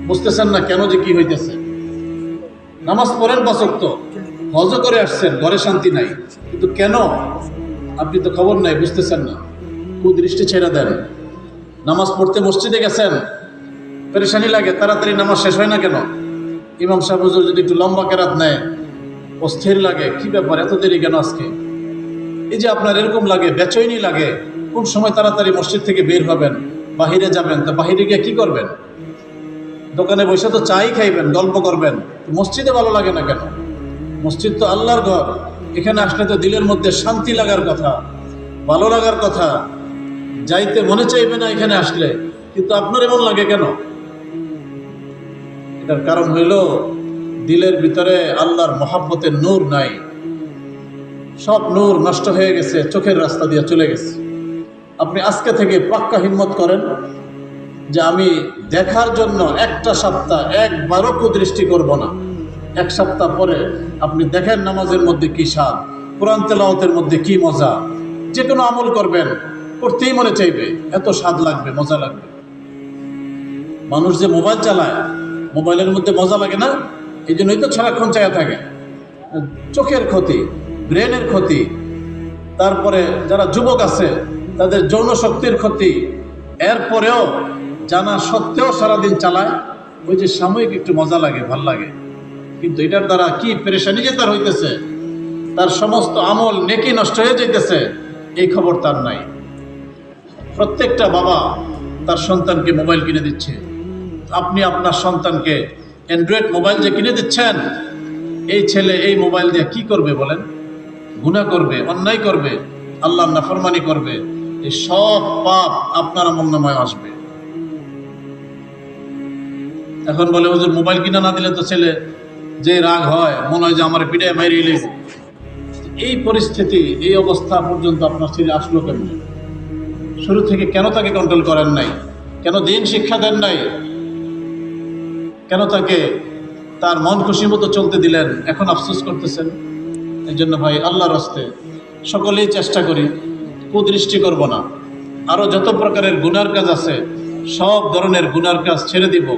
বুঝতেছেন না কেন যে কি হইতেছে। নামাজ পড়েন 5 ওয়াক্ত, হজ করে আসছেন, ঘরে শান্তি নাই, কিন্তু কেন? আপনি তো খবর নাই, বুঝতেছেন না। কুদৃষ্টি ছেড়ে দেন। নামাজ পড়তে মসজিদে গেছেন, পেরেশানি লাগে, তাড়াতাড়ি নামাজ শেষ হয় না কেন? ইমাম সাহেব হুজুর যদি একটু লম্বা কেরাত নেয়, অস্থির লাগে, কি ব্যাপার, এত দেরি কেন আজকে? এই যে আপনার এরকম লাগে, বেচৈনি লাগে, কোন সময় তাড়াতাড়ি মসজিদ থেকে বের হবেন, বাহিরে যাবেন। তো বাহিরে গিয়ে কি করবেন? দোকানে বসে তো চাই খাইবেন, গল্প করবেন। মসজিদে ভালো লাগে না কেন? মসজিদ তো আল্লাহর ঘর, এখানে আসলে তো দিলের মধ্যে শান্তি লাগার কথা, ভালো লাগার কথা, যাইতে মনে চাইবে না এখানে আসলে, কিন্তু আপনার এমন লাগে কেন? এটার কারণ হইল দিলের ভিতরে আল্লাহর মহাব্বতের নূর নাই। সব নূর নষ্ট হয়ে গেছে, চোখের রাস্তা দিয়ে চলে গেছে। আপনি আজকে থেকে পাক্কা হিম্মত করেন যে আমি দেখার জন্য একটা সপ্তাহ একবারও কুদৃষ্টি করব না। 1 সপ্তাহ পরে আপনি দেখেন নামাজের মধ্যে কি স্বাদ, কোরআন তেলাওয়াতের মধ্যে কি মজা। যে কোনো আমল করবেন, করতেই মনে চাইবে, এত স্বাদ লাগবে, মজা লাগবে। মানুষ যে মোবাইল চালায়, মোবাইলের মধ্যে মজা লাগে না, এই জন্যই তো সারাক্ষণ চায়া থাকে। চোখের ক্ষতি, ব্রেনের ক্ষতি, তারপরে যারা যুবক আছে তাদের যৌন শক্তির ক্ষতি। এরপরেও জানা সত্ত্বেও সারাদিন চালায়, ওই যে সাময়িক একটু মজা লাগে, ভাল লাগে, কিন্তু এটার দ্বারা কি পেরেশানি যে তার হইতেছে, তার সমস্ত আমল নেকি নষ্ট হয়ে যাইতেছে, এই খবর তার নাই। প্রত্যেকটা বাবা তার সন্তানকে মোবাইল কিনে দিচ্ছে। আপনি আপনার সন্তানকে অ্যান্ড্রয়েড মোবাইল যে কিনে দিচ্ছেন, এই ছেলে এই মোবাইল দিয়ে কি করবে বলেন? গুনাহ করবে, অন্যায় করবে, আল্লাহর নাফরমানি করবে, এই সব পাপ আপনার আমলনামায় আসবে। এখন বলে হুজুর মোবাইল কিনা না দিলে তো ছেলে যে রাগ হয়, মনে হয় যে আমার পিঠায় মারিয়ে লেগে। এই পরিস্থিতি, এই অবস্থা পর্যন্ত আপনার ছেলে আসলো কেমন? শুরু থেকে কেন তাকে কন্ট্রোল করেন নাই? কেন দিন শিক্ষা দেন নাই? কেন তাকে তার মন খুশি মতো চলতে দিলেন? এখন আফসোস করতেছেন। এই জন্য ভাই, আল্লাহর রাস্তে সকলেই চেষ্টা করি, কুদৃষ্টি করব না। আরও যত প্রকারের গুনার কাজ আছে, সব ধরনের গুনার কাজ ছেড়ে দিব।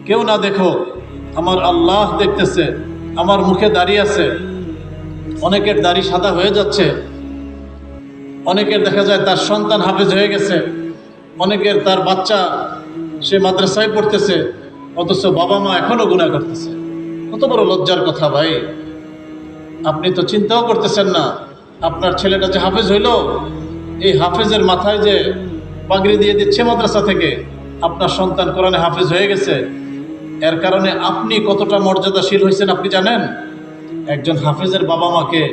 কেউ না দেখো, আমার আল্লাহ দেখতেছে, আমার মুখে দাড়ি আছে। অনেকের দাড়ি সাদা হয়ে যাচ্ছে, অনেকের দেখা যায় তার সন্তান হাফেজ হয়ে গেছে, অনেকের তার বাচ্চা সে মাদ্রাসায় পড়তেছে, অথচ বাবা মা এখনো গুনাহ করতেছে। কত বড় লজ্জার কথা ভাই! আপনি তো চিন্তাও করতেছেন না, আপনার ছেলেটা যে হাফেজ হইল, এই হাফেজের মাথায় যে পাগড়ি দিয়ে দিচ্ছে মাদ্রাসা থেকে, আপনার সন্তান কোরআনে হাফেজ হয়ে গেছে। এর কারণে আপনি কতটা মর্যাদাশীল হয়েছেন আপনি জানেন? একজন হাফেজের বাবা মাকে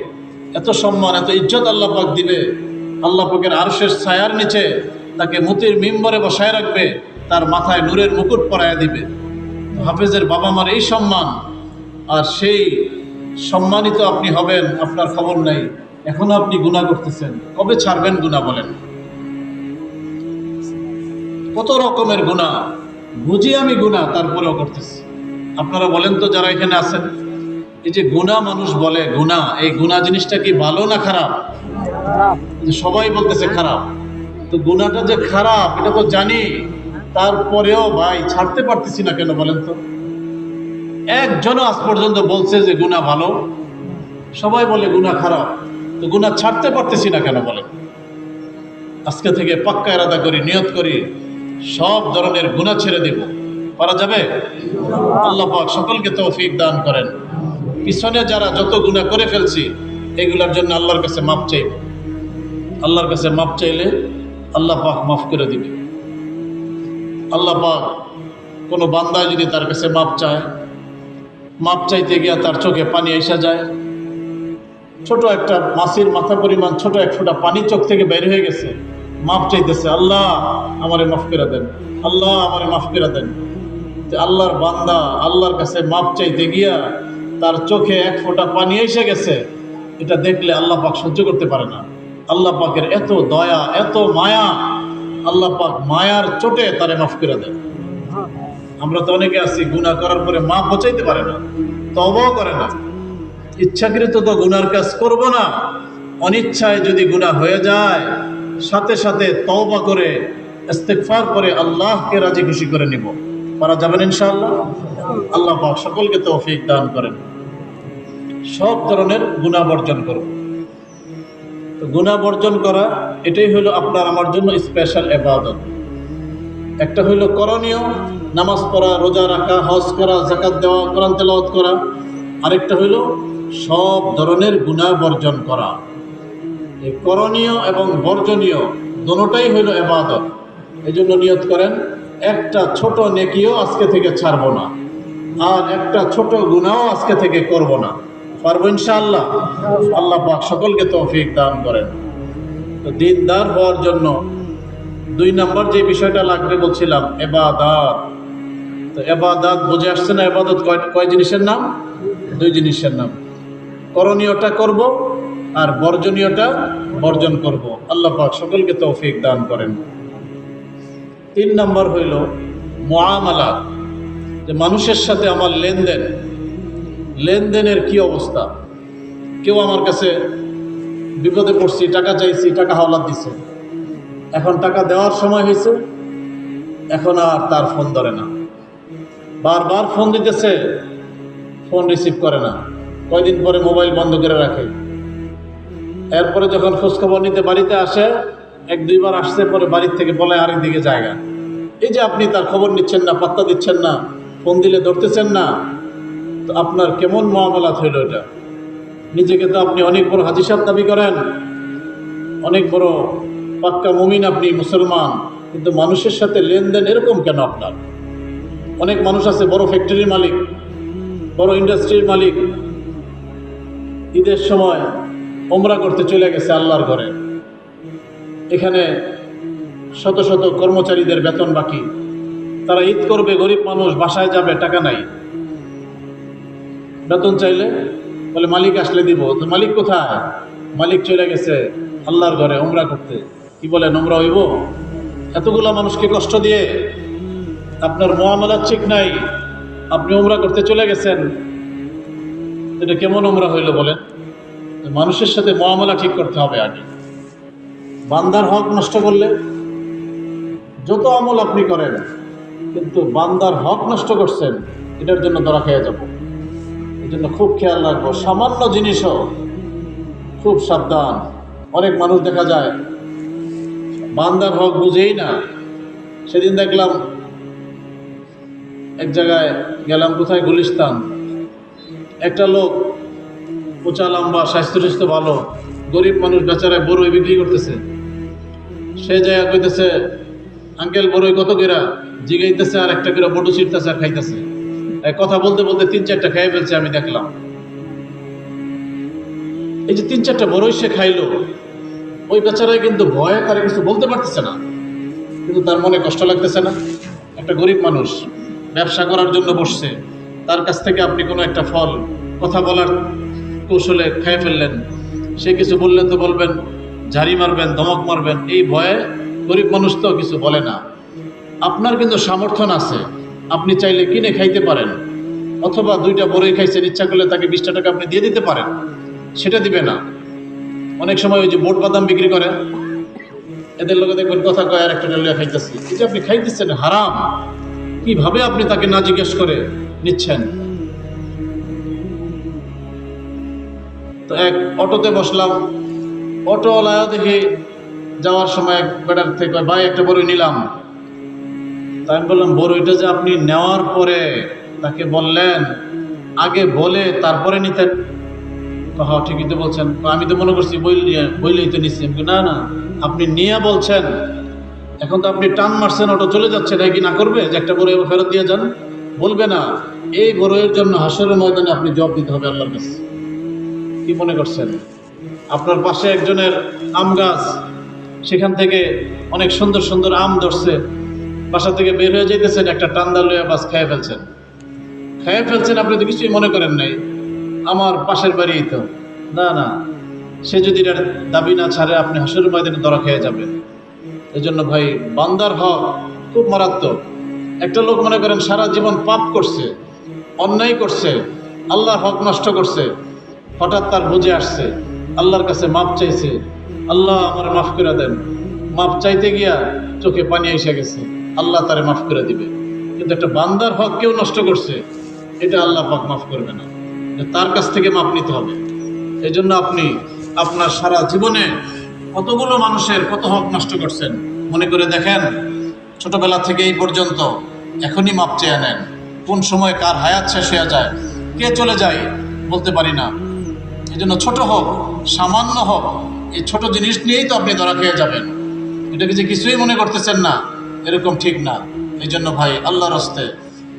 এত সম্মান, এত ইজ্জত আল্লাহ পাক দিবে। আল্লাহ পাকের আরশের ছায়ার নিচে তাকে মুতির মিম্বরে বসায় রাখবে, তার মাথায় নূরের মুকুট পরায়া দিবে। হাফেজের বাবা মার এই সম্মান, আর সেই সম্মানিত আপনি হবেন, আপনার খবর নাই। এখনো আপনি গুনাহ করতেছেন, কবে ছাড়বেন গুনাহ বলেন? কত রকমের গুনাহ, বুঝি আমি গুনাহ, তারপরেও করতেছি। আপনারা বলেন তো, যারা এখানে আছেন, এই যে গুনাহ মানুষ বলে গুনাহ, এই গুনাহ জিনিসটা কি ভালো না খারাপ? সবাই বলতেছে খারাপ। তো গুনাহটা যে খারাপ এটা তো জানি, তারপরেও ভাই ছাড়তে পারতেছি না কেন বলেন তো? একজনও আজ পর্যন্ত বলছে যে গুনাহ ভালো? সবাই বলে গুনাহ খারাপ। তো গুনাহ ছাড়তে পারতেছি না কেন বলেন? আজকে থেকে পাক্কা ইরাদা করি, নিয়ত করি, সব ধরনের গুনাহ ছেড়ে দিব। পারা যাবে? আল্লাহ পাক সকলকে তৌফিক দান করেন। পিছনে যারা যত গুনাহ করে ফেলছি, এগুলোর জন্য আল্লাহর কাছে মাপ চাইব। আল্লাহর কাছে মাপ চাইলে আল্লাহ পাক মাফ করে দিবে। আল্লাহ পাক কোনো বান্দায় যদি তার কাছে মাপ চায়, মাপ চাইতে গিয়া তার চোখে পানি এসে যায়, ছোট একটা মাছের মাথা পরিমাণ ছোট এক ফোঁটা পানি চোখ থেকে বের হয়ে গেছে, মাপ চাইতেছে, আল্লাহ আমারে মাফ করে দেন, আল্লাহ আমারে মাফ করে দেন। আল্লাহর বান্দা আল্লাহর কাছে মাপ চাইতে গিয়া তার চোখে এক ফোঁটা পানি এসে গেছে, এটা দেখলে আল্লাহ পাক সহ্য করতে পারে না। আল্লাহ পাকের এত দয়া, এত মায়া, আল্লাহ পাক মায়ার চোটে তারে মাফ করে দেন। আমরা তো অনেকে আছি গুনাহ করার পরে মাপ চাইতে পারে না, তওবাও করে না। ইচ্ছাকৃত তো গুনার কাজ করব না, অনিচ্ছায় যদি গুনাহ হয়ে যায়, সাথে সাথে তওবা করে ইস্তিগফার করে আল্লাহকে রাজি খুশি করে নিব। পারা যাবেন ইনশাআল্লাহ? আল্লাহ পাক সকলকে তৌফিক দান করেন। সব ধরনের গুনাহ বর্জন করব। তো গুনাহ বর্জন করা, এটাই হলো আপনার আমার জন্য স্পেশাল ইবাদত। একটা হইল করণীয়, নামাজ পড়া, রোজা রাখা, হজ করা, যাকাত দেওয়া, কোরআন তেলাওয়াত করা। আরেকটা হইল সব ধরনের গুনাহ বর্জন করা। এই করণীয় এবং বর্জনীয় দুটোটাই হইল ইবাদত। এই জন্য নিয়ত করেন, একটা ছোট নেকিও আজকে থেকে ছাড়ব না, আর একটা ছোট গুনাহও আজকে থেকে করব না। পারবো ইনশাআল্লাহ? আল্লাহ পাক সকলকে তৌফিক দান করেন। তো দিনদার হওয়ার জন্য 2 নম্বর যে বিষয়টা লাগবে বলছিলাম, ইবাদত। তো ইবাদত বুঝে আসছে না? ইবাদত কয় জিনিসের নাম? 2 জিনিসের নাম। করণীয়টা করব আর বর্জনীয়টা বর্জন করব। আল্লাহ পাক সকলকে তৌফিক দান করেন। 3 নম্বর হইল মুআমালা, যে মানুষের সাথে আমার লেনদেন, লেনদেনের কি অবস্থা। কেউ আমার কাছে বিপদে পড়ছি, টাকা চাইছি, টাকা হাওলাত দিছে, এখন টাকা দেওয়ার সময় হয়েছে, এখন আর তার ফোন ধরে না, বারবার ফোন দিতেছে, ফোন রিসিভ করে না, কয়দিন পরে মোবাইল বন্ধ করে রাখে। এরপরে যখন খোঁজখবর নিতে বাড়িতে আসে, 1-2 বার আসছে, পরে বাড়ির থেকে বলে আরেক দিকে জায়গা। এই যে আপনি তার খবর নিচ্ছেন না, পাত্তা দিচ্ছেন না, ফোন দিলে ধরতেছেন না, তো আপনার কেমন মুআমালাত হইল এটা? নিজেকে তো আপনি অনেক বড় হাজী সাহেব দাবি করেন, অনেক বড় পাক্কা মুমিন, আপনি মুসলমান, কিন্তু মানুষের সাথে লেনদেন এরকম কেন আপনার? অনেক মানুষ আছে বড় ফ্যাক্টরির মালিক, বড় ইন্ডাস্ট্রির মালিক, ঈদের সময় উমরা করতে চলে গেছে আল্লাহর ঘরে, এখানে শত শত কর্মচারীদের বেতন বাকি, তারা ঈদ করবে, গরিব মানুষ বাসায় যাবে, টাকা নাই। বেতন চাইলে বলে মালিক আসলে দিব। তো মালিক কোথায়? মালিক চলে গেছে আল্লাহর ঘরে উমরা করতে। কি বলেন, উমরা হইব? এতগুলা মানুষকে কষ্ট দিয়ে আপনার মুআমালা ঠিক নাই, আপনি উমরা করতে চলে গেছেন, এটা কেমন উমরা হইল বলেন? মানুষের সাথে মুআমালা ঠিক করতে হবে আগে। বান্দার হক নষ্ট করলে যত আমল আপনি করেন, কিন্তু বান্দার হক নষ্ট করছেন, এটার জন্য ধরা খেয়ে যাব। এই জন্য খুব খেয়াল রাখবো, সামান্য জিনিসও খুব সাবধান। অনেক মানুষ দেখা যায় বান্দার হক বুঝেই না। সেদিন দেখলাম এক জায়গায় গেলাম, কোথায়, গুলিস্তান, একটা লোক উঁচা লম্বা, স্বাস্থ্য ভালো, গরিব মানুষ বেচারায় বড়ই বিক্রি করতেছে। সে জায়গা কইতেছে, আঙ্কেল বড়ই কত কেরা? জিগাইতেছে, আর একটা করে বড় ছিটতেছে আর খাইতেছে। কথা বলতে বলতে 3-4টা খেয়ে ফেলছে, আমি দেখলাম। এই যে 3-4টা বড়ই সে খাইলো, ওই বেচারায় কিন্তু ভয়ে তারা কিছু বলতে পারতেছে না, কিন্তু তার মনে কষ্ট লাগতেছে না? একটা গরিব মানুষ ব্যবসা করার জন্য বসছে, তার কাছ থেকে আপনি কোনো একটা ফল কথা বলার কৌশলে খেয়ে ফেললেন। সে কিছু বললে তো বলবেন, ঝাড়ি মারবেন, ধমক মারবেন, এই ভয়ে গরিব মানুষ তো কিছু বলে না। আপনার কিন্তু সামর্থ্য আছে, আপনি চাইলে কিনে খাইতে পারেন, অথবা 2টা বড়ই খাইছেন, ইচ্ছা করলে তাকে 20টা টাকা আপনি দিয়ে দিতে পারেন, সেটা দিবে না। অনেক সময় ওই যে বোট বাদাম বিক্রি করে, এদের লোকে দেখবেন কথা কয় আর একটা ডালিয়া খাইতেছি। এই যে আপনি খাইতেছেন হারাম, কিভাবে আপনি তাকে না জিজ্ঞেস করে নিচ্ছেন? তো এক অটোতে বসলাম, অটোওয়ালা দেখি যাওয়ার সময় এক বেটার থেকে, ভাই একটা বড়ই নিলাম। তাই আমি বললাম, বড়ইটা যে আপনি নেওয়ার পরে তাকে বললেন, আগে বলে তারপরে নিতেন। হ্যাঁ ঠিকই তো বলছেন। আমি তো মনে করছি বইলেই তো নিচ্ছি। না না, আপনি নিয়ে বলছেন, এখন তো আপনি টান মারছেন, অটো চলে যাচ্ছে, তাই কি না করবে যে একটা বড়ই ফেরত দিয়ে যান? বলবে না। এই বড়ইয়ের জন্য হাসরের ময়দানে আপনি জবাব দিতে হবে আল্লাহর কাছে। কি মনে করছেন? আপনার পাশে একজনের আম গাছ, সেখান থেকে অনেক সুন্দর সুন্দর আম ধরছে, বাসা থেকে বের হয়ে যেতেছেন, একটা টান্দা লইয়া বাস খেয়ে ফেলছেন, আপনি তো কিছুই মনে করেন নাই, আমার পাশের বাড়ি তো। না না, সে যদি এটার দাবি না ছাড়ে, আপনি হাসরের ময়দানে ধরা খেয়ে যাবেন। এই জন্য ভাই, বান্দার হক খুব মারাত্মক। একটা লোক মনে করেন সারা জীবন পাপ করছে, অন্যায় করছে, আল্লাহর হক নষ্ট করছে, হঠাৎ তার বুঝে আসছে, আল্লাহর কাছে মাপ চাইছে, আল্লাহ আমার মাফ করে দেন। মাপ চাইতে গিয়া চোখে পানি এসে গেছে, আল্লাহ তারে মাফ করে দিবে। কিন্তু একটা বান্দার হক কেউ নষ্ট করছে, এটা আল্লাহ পাক মাফ করবে না, তার কাছ থেকে মাপ নিতে হবে। এই জন্য আপনি আপনার সারা জীবনে কতগুলো মানুষের কত হক নষ্ট করছেন, মনে করে দেখেন। ছোটবেলা থেকে এই পর্যন্ত এখনই মাপ চেয়ে নেন। কোন সময় কার হায়াত শেষ হয়ে যায়, কে চলে যায় বলতে পারি না। এই জন্য ছোট হোক, সামান্য হোক, এই ছোট জিনিস নিয়েই তো আপনি ধরা খেয়ে যাবেন। এটাকে যে কিছুই মনে করতেছেন না, এরকম ঠিক না। এই জন্য ভাই, আল্লাহর হস্তে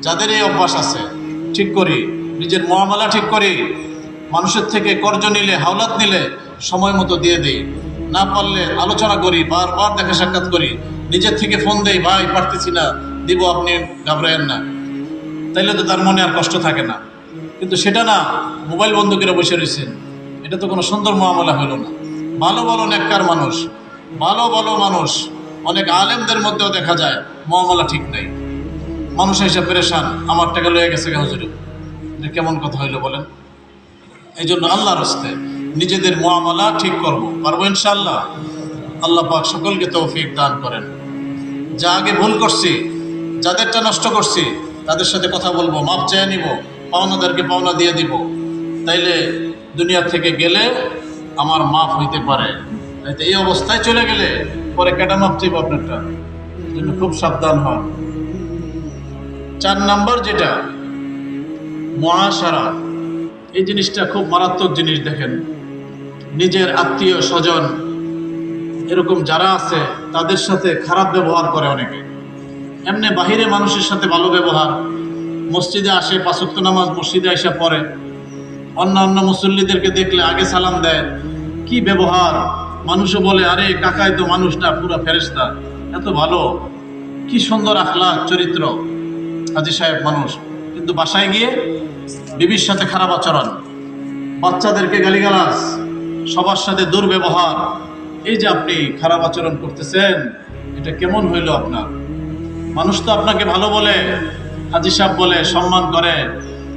যাদের এই অভ্যাস আছে, ঠিক করি, নিজের মুআমালা ঠিক করি, মানুষের থেকে কর্জ নিলে, হাওলাত নিলে সময় মতো দিয়ে দিই, না পারলে আলোচনা করি, বারবার দেখা সাক্ষাৎ করি, নিজের থেকে ফোন দেই, ভাই পারতেছি না, দিব, আপনি ঘাবড়ায়েন না, তাইলে তো তার মনে আর কষ্ট থাকে না। কিন্তু সেটা না, মোবাইল বন্ধ করে বসে রয়েছেন, এটা তো কোনো সুন্দর মুআমালা হলো না। ভালো ভালো নেককার মানুষ, ভালো ভালো মানুষ, অনেক আলেমদের মধ্যেও দেখা যায় মুআমালা ঠিক নাই। মানুষ এসে পেরেশান, আমার টাকা লয়ে গেছে হুজুরে, এটা কেমন কথা হইলো বলেন? এই জন্য আল্লাহর হস্তে নিজেদের মুআমালা ঠিক করব, পারবো ইনশাআল্লাহ। আল্লাহ পাক সকলকে তৌফিক দান করেন। যা আগে ভুল করছি, যাদেরটা নষ্ট করছি, তাদের সাথে কথা বলবো, মাপ চেয়ে নিব, পাওনাদারকে পাওনা দিয়ে দিব, তাইলে দুনিয়া থেকে গেলে আমার মাফ হইতে পারে। এই অবস্থায় চলে গেলে পরে কেটা মাপ চাইব আপনারটা। এই জন্য খুব সাবধান হন। 4 নাম্বার যেটা, মুআশারা, এই জিনিসটা খুব মারাত্মক জিনিস। দেখেন, নিজের আত্মীয় স্বজন এরকম যারা আছে, তাদের সাথে খারাপ ব্যবহার করে অনেকে। এমনি বাহিরে মানুষের সাথে ভালো ব্যবহার, মসজিদে আসে, 5 ওয়াক্ত নামাজ মসজিদে এসে পড়ে, অন্য মুসল্লিদেরকে দেখলে আগে সালাম দেয়, কি ব্যবহার, মানুষও বলে আরে কাকাই তো মানুষ না, পুরো ফেরেশতা, এত ভালো, কি সুন্দর আখলাক চরিত্র হাজী সাহেব মানুষ। কিন্তু বাসায় গিয়ে বিবির সাথে খারাপ আচরণ, বাচ্চাদেরকে গালিগালাজ, সবার সাথে দুর্ব্যবহার। এই যে আপনি খারাপ আচরণ করতেছেন, এটা কেমন হইল আপনার? মানুষ তো আপনাকে ভালো বলে, হাজী সাহেব বলে, সম্মান করে।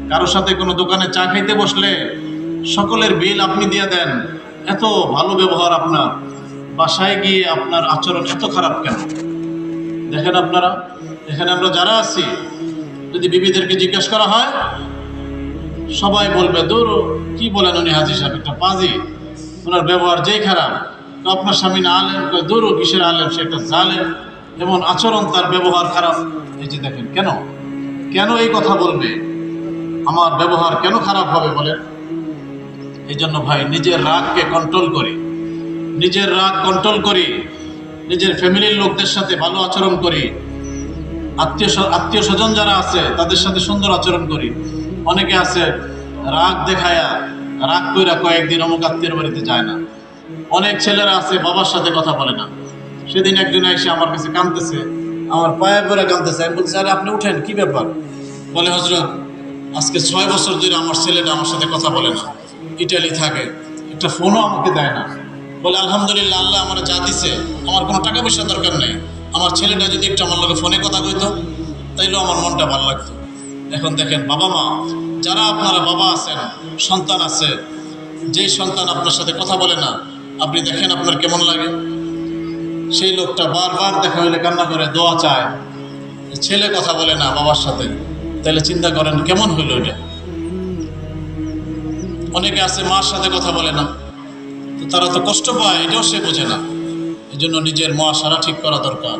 কারোর সাথে কোনো দোকানে চা খাইতে বসলে সকলের বিল আপনি দিয়ে দেন, এত ভালো ব্যবহার আপনার। বাসায় গিয়ে আপনার আচরণ এত খারাপ কেন? দেখেন আপনারা, এখানে আমরা যারা আছি, যদি বিবিদেরকে জিজ্ঞেস করা হয়, সবাই বলবে দূর, কি বলেন উনি হাজী সাহেব একটা পাজি, ওনার ব্যবহার যেই খারাপ। তো আপনার স্বামী না আলেম, দূর কিসের আলেম, সে একটা জালেম, এমন আচরণ, তার ব্যবহার খারাপ। এই যে দেখেন, কেন কেন এই কথা বলবে? আমার ব্যবহার কেন খারাপ হবে বলেন? এই জন্য ভাই, নিজের রাগকে কন্ট্রোল করি, নিজের রাগ কন্ট্রোল করি, নিজের ফ্যামিলির লোকদের সাথে ভালো আচরণ করি, আত্মীয় স্বজন যারা আছে তাদের সাথে সুন্দর আচরণ করি। অনেকে আছে রাগ দেখায়া, রাগ কইরা কয়েকদিন অমুক আত্মীয়ের বাড়িতে যায় না। অনেক ছেলেরা আছে বাবার সাথে কথা বলে না। সেদিন একজন এসে আমার কাছে কাঁদতেছে, আমার পায়ে পড়ে কাঁদতেছে। আমি বলছি, আরে আপনি উঠেন, কি ব্যাপার? বলে, হজরত, আজকে 6 বছর ধরে আমার ছেলেটা আমার সাথে কথা বলে না, ইটালি থাকে, একটা ফোনও আমাকে দেয় না। বলে, আলহামদুলিল্লাহ, আল্লাহ আমার যা দিছে, আমার কোনো টাকা পয়সা দরকার নেই, আমার ছেলেটা যদি একটু আমার লোকে ফোনে কথা কইতো, তাইলেও আমার মনটা ভালো লাগতো। এখন দেখেন, বাবা মা যারা, আপনারা বাবা আছেন, সন্তান আছে, যেই সন্তান আপনার সাথে কথা বলে না, আপনি দেখেন আপনার কেমন লাগে। সেই লোকটা বারবার দেখা হইলে কান্না করে, দোয়া চায়। ছেলে কথা বলে না বাবার সাথে, তাহলে চিন্তা করেন কেমন হইল এটা। অনেকে আছে মার সাথে কথা বলে না, তো তারা তো কষ্ট পায়, এটাও সে বোঝে না। এই জন্য নিজের মুআশারা ঠিক করা দরকার।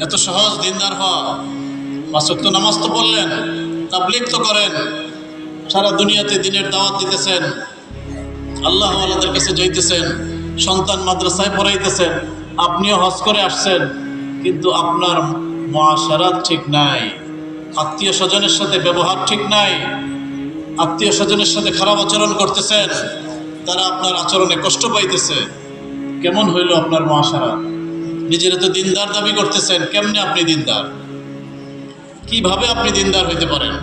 এত সহজ দিনদার হওয়া। 5 ওয়াক্ত নামাজ তো পড়লেন, তাবলীগ তো করেন, সারা দুনিয়াতে দিনের দাওয়াত দিতেছেন, আল্লাহ ওয়ালাদের কাছে যাইতেছেন, সন্তান মাদ্রাসায় পড়াইতেছেন, আপনিও হজ করে আসছেন, কিন্তু আপনার মুআশারা ঠিক নাই, আত্মীয় স্বজনের সাথে ব্যবহার ঠিক নাই, আত্মীয় স্বজনের সাথে খারাপ আচরণ করতেছেন, তারা আপনার আচরণে কষ্ট পাইতেছে। কেমন হইল আপনার মুআশারা? নিজের তো দিনদার দাবি করতেছেন, কেমনে আপনি দিনদার? কিভাবে আপনি দিনদার হইতে পারেন?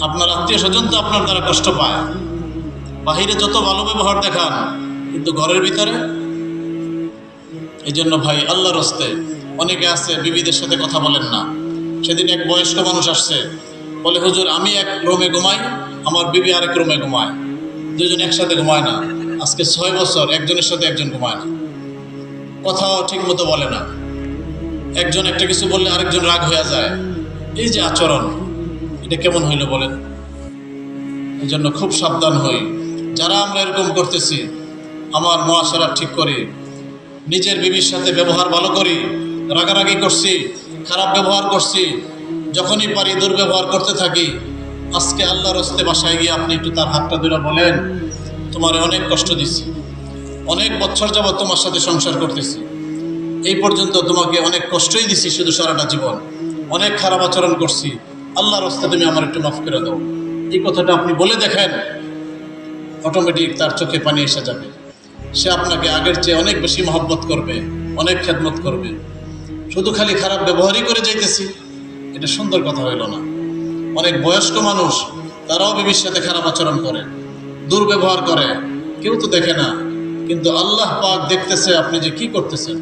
আপনার আত্মীয় স্বজন তো আপনার দ্বারা কষ্ট পায়। বাহিরে যত ভালো ব্যবহার দেখান, কিন্তু ঘরের ভিতরে। এই জন্য ভাই, আল্লাহর হস্তে, অনেকে আছে বিবিদের সাথে কথা বলেন না। সেদিন এক বয়স্ক মানুষ আসছে, বলে, হুজুর, আমি এক রুমে ঘুমাই, আমার বিবি আরেক রুমে ঘুমায়, দুজন একসাথে ঘুমায় না। আজকে 6 বছর একজনের সাথে একজন ঘুমায় না, কথাও ঠিক মতো বলে না। একজন একটা কিছু বললে আরেকজন রাগ হয়ে যায়। এই যে আচরণ, এটা কেমন হইল বলেন? এই জন্য খুব সাবধান হই। যারা আমরা এরকম করতেছি, আমার মুআশারা ঠিক করি, নিজের বিবির সাথে ব্যবহার ভালো করি। রাগারাগি করছি, খারাপ ব্যবহার করছি, যখনই পারি দুর্ব্যবহার করতে থাকি। আজকে আল্লাহর হস্তে বাসায় গিয়ে আপনি একটু তার হাতটা ধরে বলেন, তোমারে অনেক কষ্ট দিছি, অনেক বছর যাবৎ তোমার সাথে সংসার করতেছি, এই পর্যন্ত তোমাকে অনেক কষ্টই দিছি, শুধু সারাটা জীবন অনেক খারাপ আচরণ করছি, আল্লাহর হস্তে তুমি আমার একটু মাফ করে দাও। এই কথাটা আপনি বলে দেখেন, অটোমেটিক তার চোখে পানি এসে যাবে। সে আপনাকে আগের চেয়ে অনেক বেশি মহব্বত করবে, অনেক খেদমত করবে। শুধু খালি খারাপ ব্যবহারই করে যাইতেছি, এটা সুন্দর কথা হইল না। অনেক বয়স্ক মানুষ, তারাও বিবির সাথে খারাপ আচরণ করে, দুর্ব্যবহার করে, কেউ তো দেখে না, কিন্তু আল্লাহ পাক দেখতেছে আপনি যে কি করতেছেন।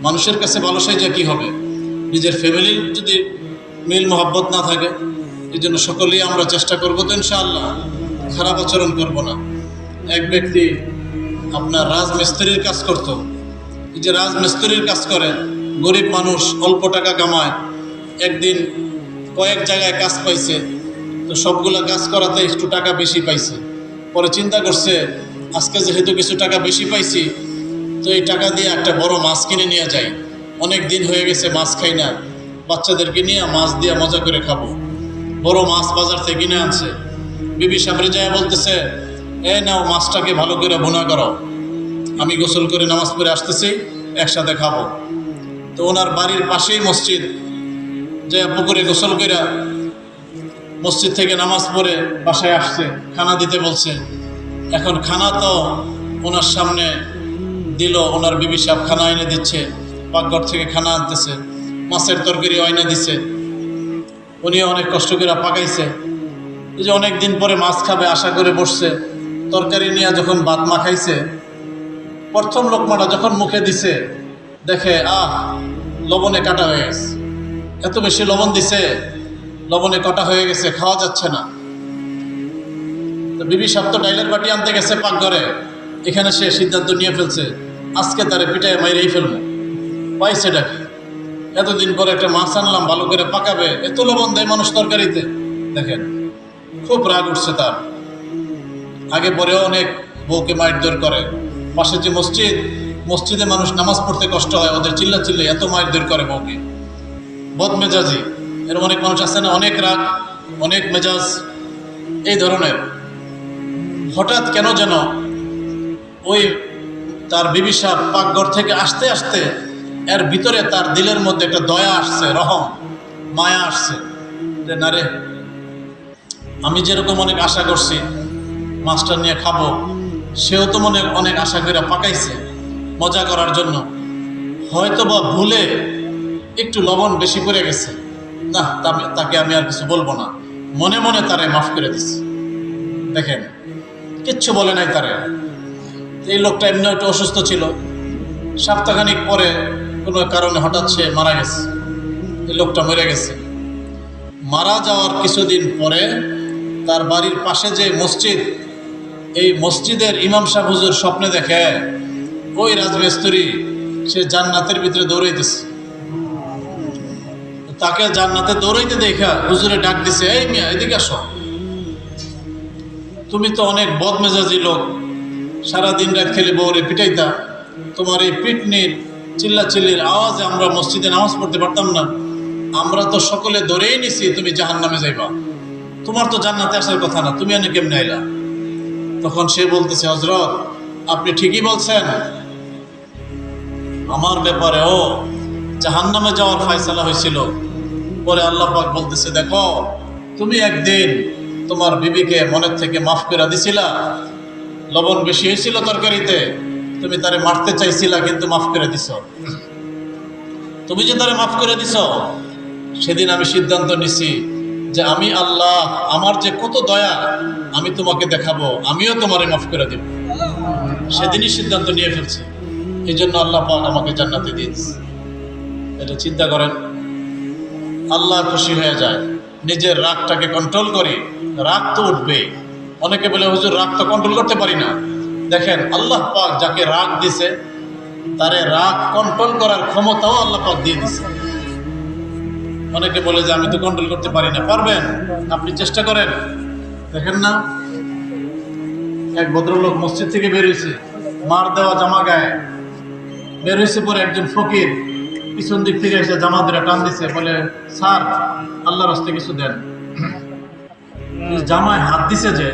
মানুষের কাছে ভালো সাইজা কি হবে? নিজের ফ্যামিলির যদি মিল মহব্বত না থাকে। এই জন্য সকলেই আমরা চেষ্টা করবো তো ইনশাআল্লাহ খারাপ আচরণ করব না। এক ব্যক্তি আপনার রাজমিস্ত্রির কাজ করত। এই যে রাজমিস্ত্রির কাজ করে, গরিব মানুষ, অল্প টাকা কামায়। একদিন কয়েক জায়গায় কাজ পাইছে, তো সবগুলা কাজ করাতে একটু টাকা বেশি পাইছে। পরে চিন্তা করছে, আজকে যেহেতু কিছু টাকা বেশি পাইছি, তো এই টাকা দিয়ে একটা বড় মাছ কিনে নিয়ে যাই। অনেক দিন হয়ে গেছে মাছ খাই না, বাচ্চাদেরকে নিয়ে মাছ দিয়ে মজা করে খাবো। বড় মাছ বাজার থেকে কিনে আনছে। বিবি সামনে যায় বলতেছে, এই নাও মাছটাকে ভালো করে ভুনা করো, আমি গোসল করে নামাজ পড়ে আসতেছি, একসাথে খাবো। তো ওনার বাড়ির পাশেই মসজিদ, যে পুকুরে গোসল করে মসজিদ থেকে নামাজ পড়ে বাসায় আসছে, খানা দিতে বলছে। এখন খানা তো ওনার সামনে দিল, ওনার বিবি সাহেব খানা এনে দিচ্ছে, পাকঘর থেকে খানা আনতেছে, মাছের তরকারি এনে দিচ্ছে, উনি অনেক কষ্ট করে পাকাইছে। এই যে অনেক দিন পরে মাছ খাবে আশা করে বসছে, তরকারি নিয়ে যখন ভাত মাখাইছে, প্রথম লোকমাটা যখন মুখে দিছে দেখে লবণে কাটা হয়ে গেছে, এত বেশি লবণ দিছে, লবণে কাটা হয়ে গেছে, খাওয়া যাচ্ছে না। তো বিবি সাহেব তো ডাইলের বাটি আনতে গেছে পাকঘরে, এখানে সে সিদ্ধান্ত নিয়ে ফেলছে আজকে তারে পিটায় মাইরেই ফেলবো। পাইছে ডাকি, এতদিন পরে একটা মাছ আনলাম ভালো করে পাকাবে, এত লবণ দেয় মানুষ তরকারিতে। দেখেন খুব রাগ উঠছে তার। আগে পরেও অনেক বউকে মারধর করে, পাশে যে মসজিদে মানুষ নামাজ পড়তে কষ্ট হয়, ওদের চিল্লা এত মারধর করে বউকে। বদমেজাজি এরকম অনেক মানুষ আছে না, অনেক রাগ, অনেক মেজাজ, এই ধরনের। হঠাৎ কেন যেন ওই তার বিবি সাহেব পাকঘর থেকে আসতে আসতে এর ভিতরে তার দিলের মধ্যে একটা দয়া আসছে, রহম, মায়া আসছে যে না রে, আমি যেরকম অনেক আশা করছি মাছটা নিয়ে খাবো, সেও তো মনে অনেক আশা করে পাকাইছে মজা করার জন্য, হয়তো বা ভুলে একটু লবণ বেশি করে গেছে, না তাকে আমি আর কিছু বলবো না, মনে মনে তারে মাফ করে দিছি। দেখেন কিচ্ছু বলে নাই তারে। এই লোকটা এমনি একটু অসুস্থ ছিল, সপ্তাহখানিক পরে কোনো কারণে হঠাৎ সে মারা গেছে। এই লোকটা মরে গেছে। মারা যাওয়ার কিছুদিন পরে তার বাড়ির পাশে যে মসজিদ, এই মসজিদের ইমাম সাহেব হুজুর স্বপ্নে দেখে ওই রাজমিস্ত্রি সে জান্নাতের ভিতরে দৌড়াইতেছে। তাকে জান্নাতে দৌড়াইতে দেখা হুজুরে ডাক দিছে, এই মিয়া এদিকে আসো, তুমি তো অনেক বদমেজাজি লোক, সারাদিন রাত খেলে বউরে পিটাইতা, তোমার এই পিটনির চিল্লাচিল্লির আওয়াজে আমরা মসজিদে নামাজ পড়তে পারতাম না, আমরা তো সকলে ধরেই নিছি তুমি জাহান্নামে যাইবা, তোমার তো জান্নাতে আসার কথা না, তুমি এনে কেমনে আইলা? তখন সে বলতেছে, হযরত আপনি ঠিকই বলছেন, আমার ব্যাপারেও জাহান্নামে যাওয়ার ফয়সালা হয়েছিল। পরে আল্লাহ পাক বলতেছে, দেখো তুমি একদিন তোমার বিবিকে মনের থেকে মাফ করে দিছিলা, লবণ বেশি হয়েছিল তরকারিতে, তুমি তারে মারতে চাইছিলা কিন্তু মাফ করে দিছ। তুমি যে তারে মাফ করে দিছ, সেদিন আমি সিদ্ধান্ত নিছি যে আমি আল্লাহ, আমার যে কত দয়া, আমি তোমাকে দেখাবো, আমিও তোমারে মাফ করে দেব। সেদিনই সিদ্ধান্ত নিয়ে ফেলছি, এই জন্য আল্লাহ পাক আমাকে জান্নাতে দিয়েছে। এটা চিন্তা করেন, আল্লাহ খুশি হয়ে যায়, নিজের রাগটাকে কন্ট্রোল করি, রাগ তো উঠবেই। অনেকে বলে হুজুর রাগ তো কন্ট্রোল করতে পারি না। দেখেন আল্লাহ পাক যাকে রাগ দিছে তারে রাগ কন্ট্রোল করার ক্ষমতাও আল্লাহ পাক দিয়ে দিছে। অনেকে বলে যে আমি তো কন্ট্রোল করতে পারি না, পারবেন, আপনি চেষ্টা করেন। দেখেন না, এক ভদ্রলোক মসজিদ থেকে বের হয়েছে, মার দেওয়া জামা গায়ে বের হয়েছে, পরে একজন ফকির পিছন দিক থেকে এসে জামা ধরে টান দিছে, বলে স্যার আল্লাহর রাস্তায় কিছু দেন। জামায় হাত দিছে, যে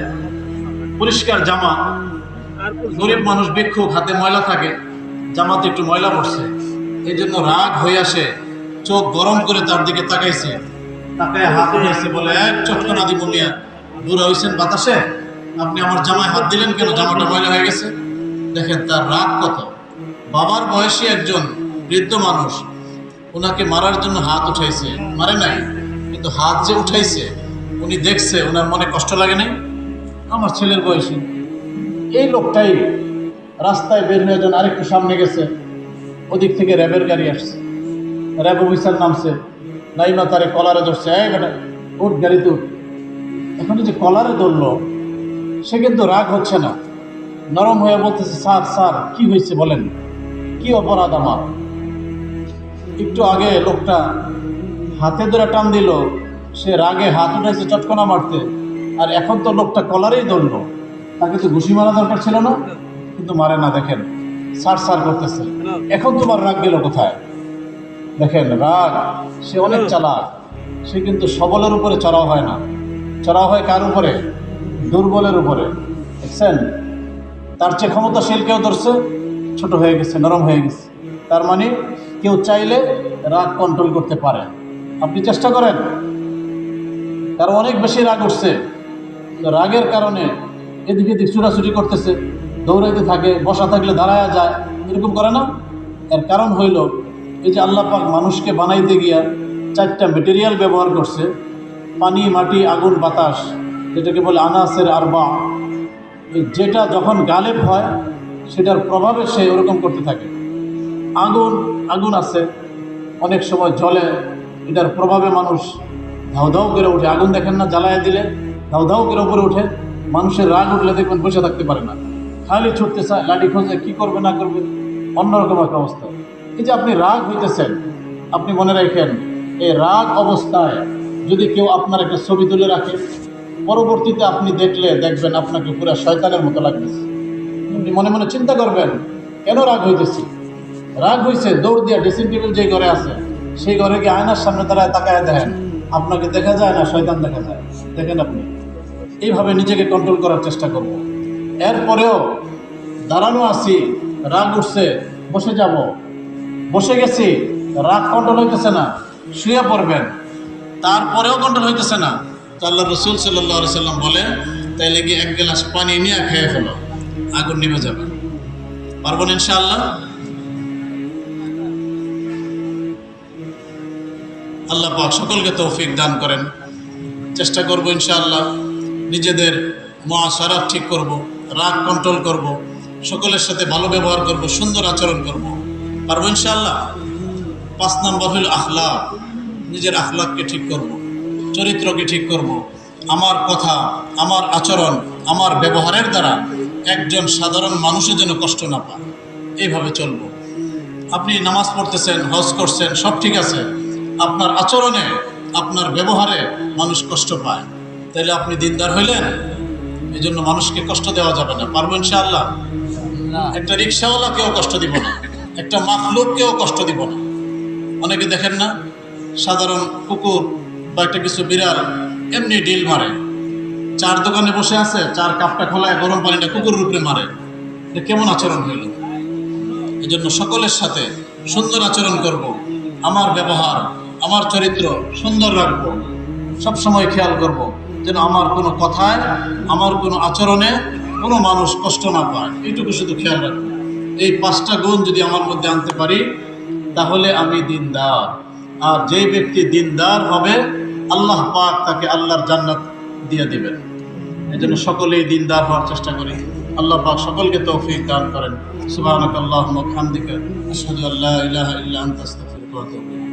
পরিষ্কার জামা, গরিব মানুষ ভিক্ষুক, হাতে ময়লা থাকে, জামাতে একটু ময়লা পড়ছে, এই জন্য রাগ হয়ে আসে, চোখ গরম করে তার দিকে তাকাইছে, তাকে হাত উঠাইছে, বলে এক চটকনা দি মুনিয়া, বুড়া হয়েছেন বাতাসে, আপনি আমার জামায় হাত দিলেন কেন, জামাটা ময়লা হয়ে গেছে। দেখেন তার রাগ কত। বাবার বয়সী একজন বৃদ্ধ মানুষ ওনাকে মারার জন্য হাত উঠাইছে, মারে নাই, কিন্তু হাত যে উঠাইছে উনি দেখছে, ওনার মনে কষ্ট লাগে নাই? আমার ছেলের বয়সী এই লোকটাই রাস্তায় বের হয়ে যান, আরেকটু সামনে গেছে, ওদিক থেকে র্যাবের গাড়ি আসছে, র্যাব অফিসার নামছে, নাইমা তারে কলারে ধরছে, এই বেটা উঠ, গাড়িতে উঠ। এখন যে কলারে ধরলো, সে কিন্তু রাগ হচ্ছে না, নরম হয়ে বলতেছে, স্যার স্যার কি হয়েছে বলেন, কি অপরাধ আমার? একটু আগে লোকটা হাতে ধরে টান দিল, সে রাগে হাত উঠাইছে চটকনা মারতে, আর এখন তো লোকটা কলারেই ধরলো, তাকে তো ঘুষি মারা দরকার ছিল না, কিন্তু মারে না। দেখেন সার সার করতেছে, এখন তোমার রাগ গেল কোথায়? দেখেন রাগ, সে অনেক চালাক, সে কিন্তু সবলের উপরে চড়াও হয় না, চড়াও হয় কার উপরে? দুর্বলের উপরে। দেখছেন, তার চেয়ে ক্ষমতাশীল কেউ ধরছে, ছোট হয়ে গেছে, নরম হয়ে গেছে। তার মানে কেউ চাইলে রাগ কন্ট্রোল করতে পারে। আপনি চেষ্টা করেন। কারো অনেক বেশি রাগ উঠছে, তো রাগের কারণে এদিকে এদিক ছুটাছুটি করতেছে, দৌড়াইতে থাকে, বসা থাকলে দাঁড়ায়া যায়, এরকম করে না? এর কারণ হইল এই যে আল্লাহ পাক মানুষকে বানাইতে গিয়া 4টা মেটেরিয়াল ব্যবহার করছে, পানি, মাটি, আগুন, বাতাস, যেটাকে বলে আনাসের আরবা। যেটা যখন গালেব হয় সেটার প্রভাবে সে ওরকম করতে থাকে। আগুন আছে, অনেক সময় জ্বলে, এটার প্রভাবে মানুষ ধাউ ধাউ করে ওঠে। আগুন দেখেন না, জ্বালায় দিলে ধাউ ধাউ করে উপরে ওঠে। মানুষের রাগ উঠলে দেখবেন বসে থাকতে পারে না, খালি ছুটতে চায়, লাঠি খোঁজে, কী করবে না করবে, অন্যরকম একটা অবস্থা। এই যে আপনি রাগ হইতেছেন, আপনি মনে রাখেন এই রাগ অবস্থায় যদি কেউ আপনার একটা ছবি তুলে রাখে, পরবর্তীতে আপনি দেখবেন আপনাকে পুরো শয়তানের মতো লাগতেছে। আপনি মনে মনে চিন্তা করবেন, কেন রাগ হইতেছি? রাগ হয়েছে, দৌড় দিয়ে ড্রেসিং টেবিল যে ঘরে আছে সেই ঘরে গিয়ে আয়নার সামনে দাঁড়ায় তাকায় দেখেন, আপনাকে দেখা যায় না, শয়তান দেখা যায়। দেখেন আপনি এইভাবে নিজেকে কন্ট্রোল করার চেষ্টা করব। এরপরেও দাঁড়ানো আছি, রাগ উঠছে, বসে যাব, বসে গেছি, রাগ কন্ট্রোল হইতেছে না, শুয়ে পড়বেন, তারপরেও কন্ট্রোল হইতেছে না, তো আল্লাহ রসুল সাল্লাল্লাহু আলাইহি সাল্লাম বলে তাইলে গিয়ে 1 গ্লাস পানি নিয়ে খেয়ে ফেলো, আগুন নিভে যাবে। পারবেন ইনশাআল্লাহ? আল্লাহ পাক সকলকে তৌফিক দান করেন। চেষ্টা করব ইনশাআল্লাহ নিজেদের মুআশারাত ঠিক করব, রাগ কন্ট্রোল করব, সকলের সাথে ভালো ব্যবহার করব, সুন্দর আচরণ করব। পারবো ইনশাআল্লাহ? 5 নম্বর হল আখলাক। নিজের আখলাককে ঠিক করব, চরিত্রকে ঠিক করব। আমার কথা, আমার আচরণ, আমার ব্যবহারের দ্বারা একজন সাধারণ মানুষের যেন কষ্ট না পায়, এইভাবে চলব। আপনি নামাজ পড়তেছেন, হজ করছেন, সব ঠিক আছে, আপনার আচরণে, আপনার ব্যবহারে মানুষ কষ্ট পায়, তাহলে আপনি দিনদার হইলেন? এই জন্য মানুষকে কষ্ট দেওয়া যাবে না। পারবো ইনশাআল্লাহ? একটা রিক্সাওয়ালাকেও কষ্ট দিব না, একটা মাখলুককেও কষ্ট দিব না। অনেকে দেখেন না, সাধারণ কুকুর বা একটা কিছু বিড়াল এমনি ডিল মারে, চার দোকানে বসে আছে, চার কাপটা খোলায় গরম পানিটা কুকুরের উপরে মারে, এটা কেমন আচরণ হইল? এই জন্য সকলের সাথে সুন্দর আচরণ করব, আমার ব্যবহার, আমার চরিত্র সুন্দর রাখবো, সবসময় খেয়াল করব যেন আমার কোনো কথায়, আমার কোনো আচরণে কোনো মানুষ কষ্ট না পায়, এইটুকু শুধু খেয়াল রাখবো। এই 5টা গুণ যদি আমার মধ্যে আনতে পারি তাহলে আমি দিনদার। আর যেই ব্যক্তি দিনদার হবে আল্লাহ পাক তাকে আল্লাহর জান্নাত দিয়ে দিবেন। এই জন্য সকলেই দিনদার হওয়ার চেষ্টা করি। আল্লাহ পাক সকলকে তৌফিক দান করেন। সুবহানাকাল্লাহুম্মা ওয়া বিহামদিকা আশহাদু আল্লা ইলাহা ইল্লা আনতা আস্তাগফিরুকা ওয়া আতুবু ইলাইক।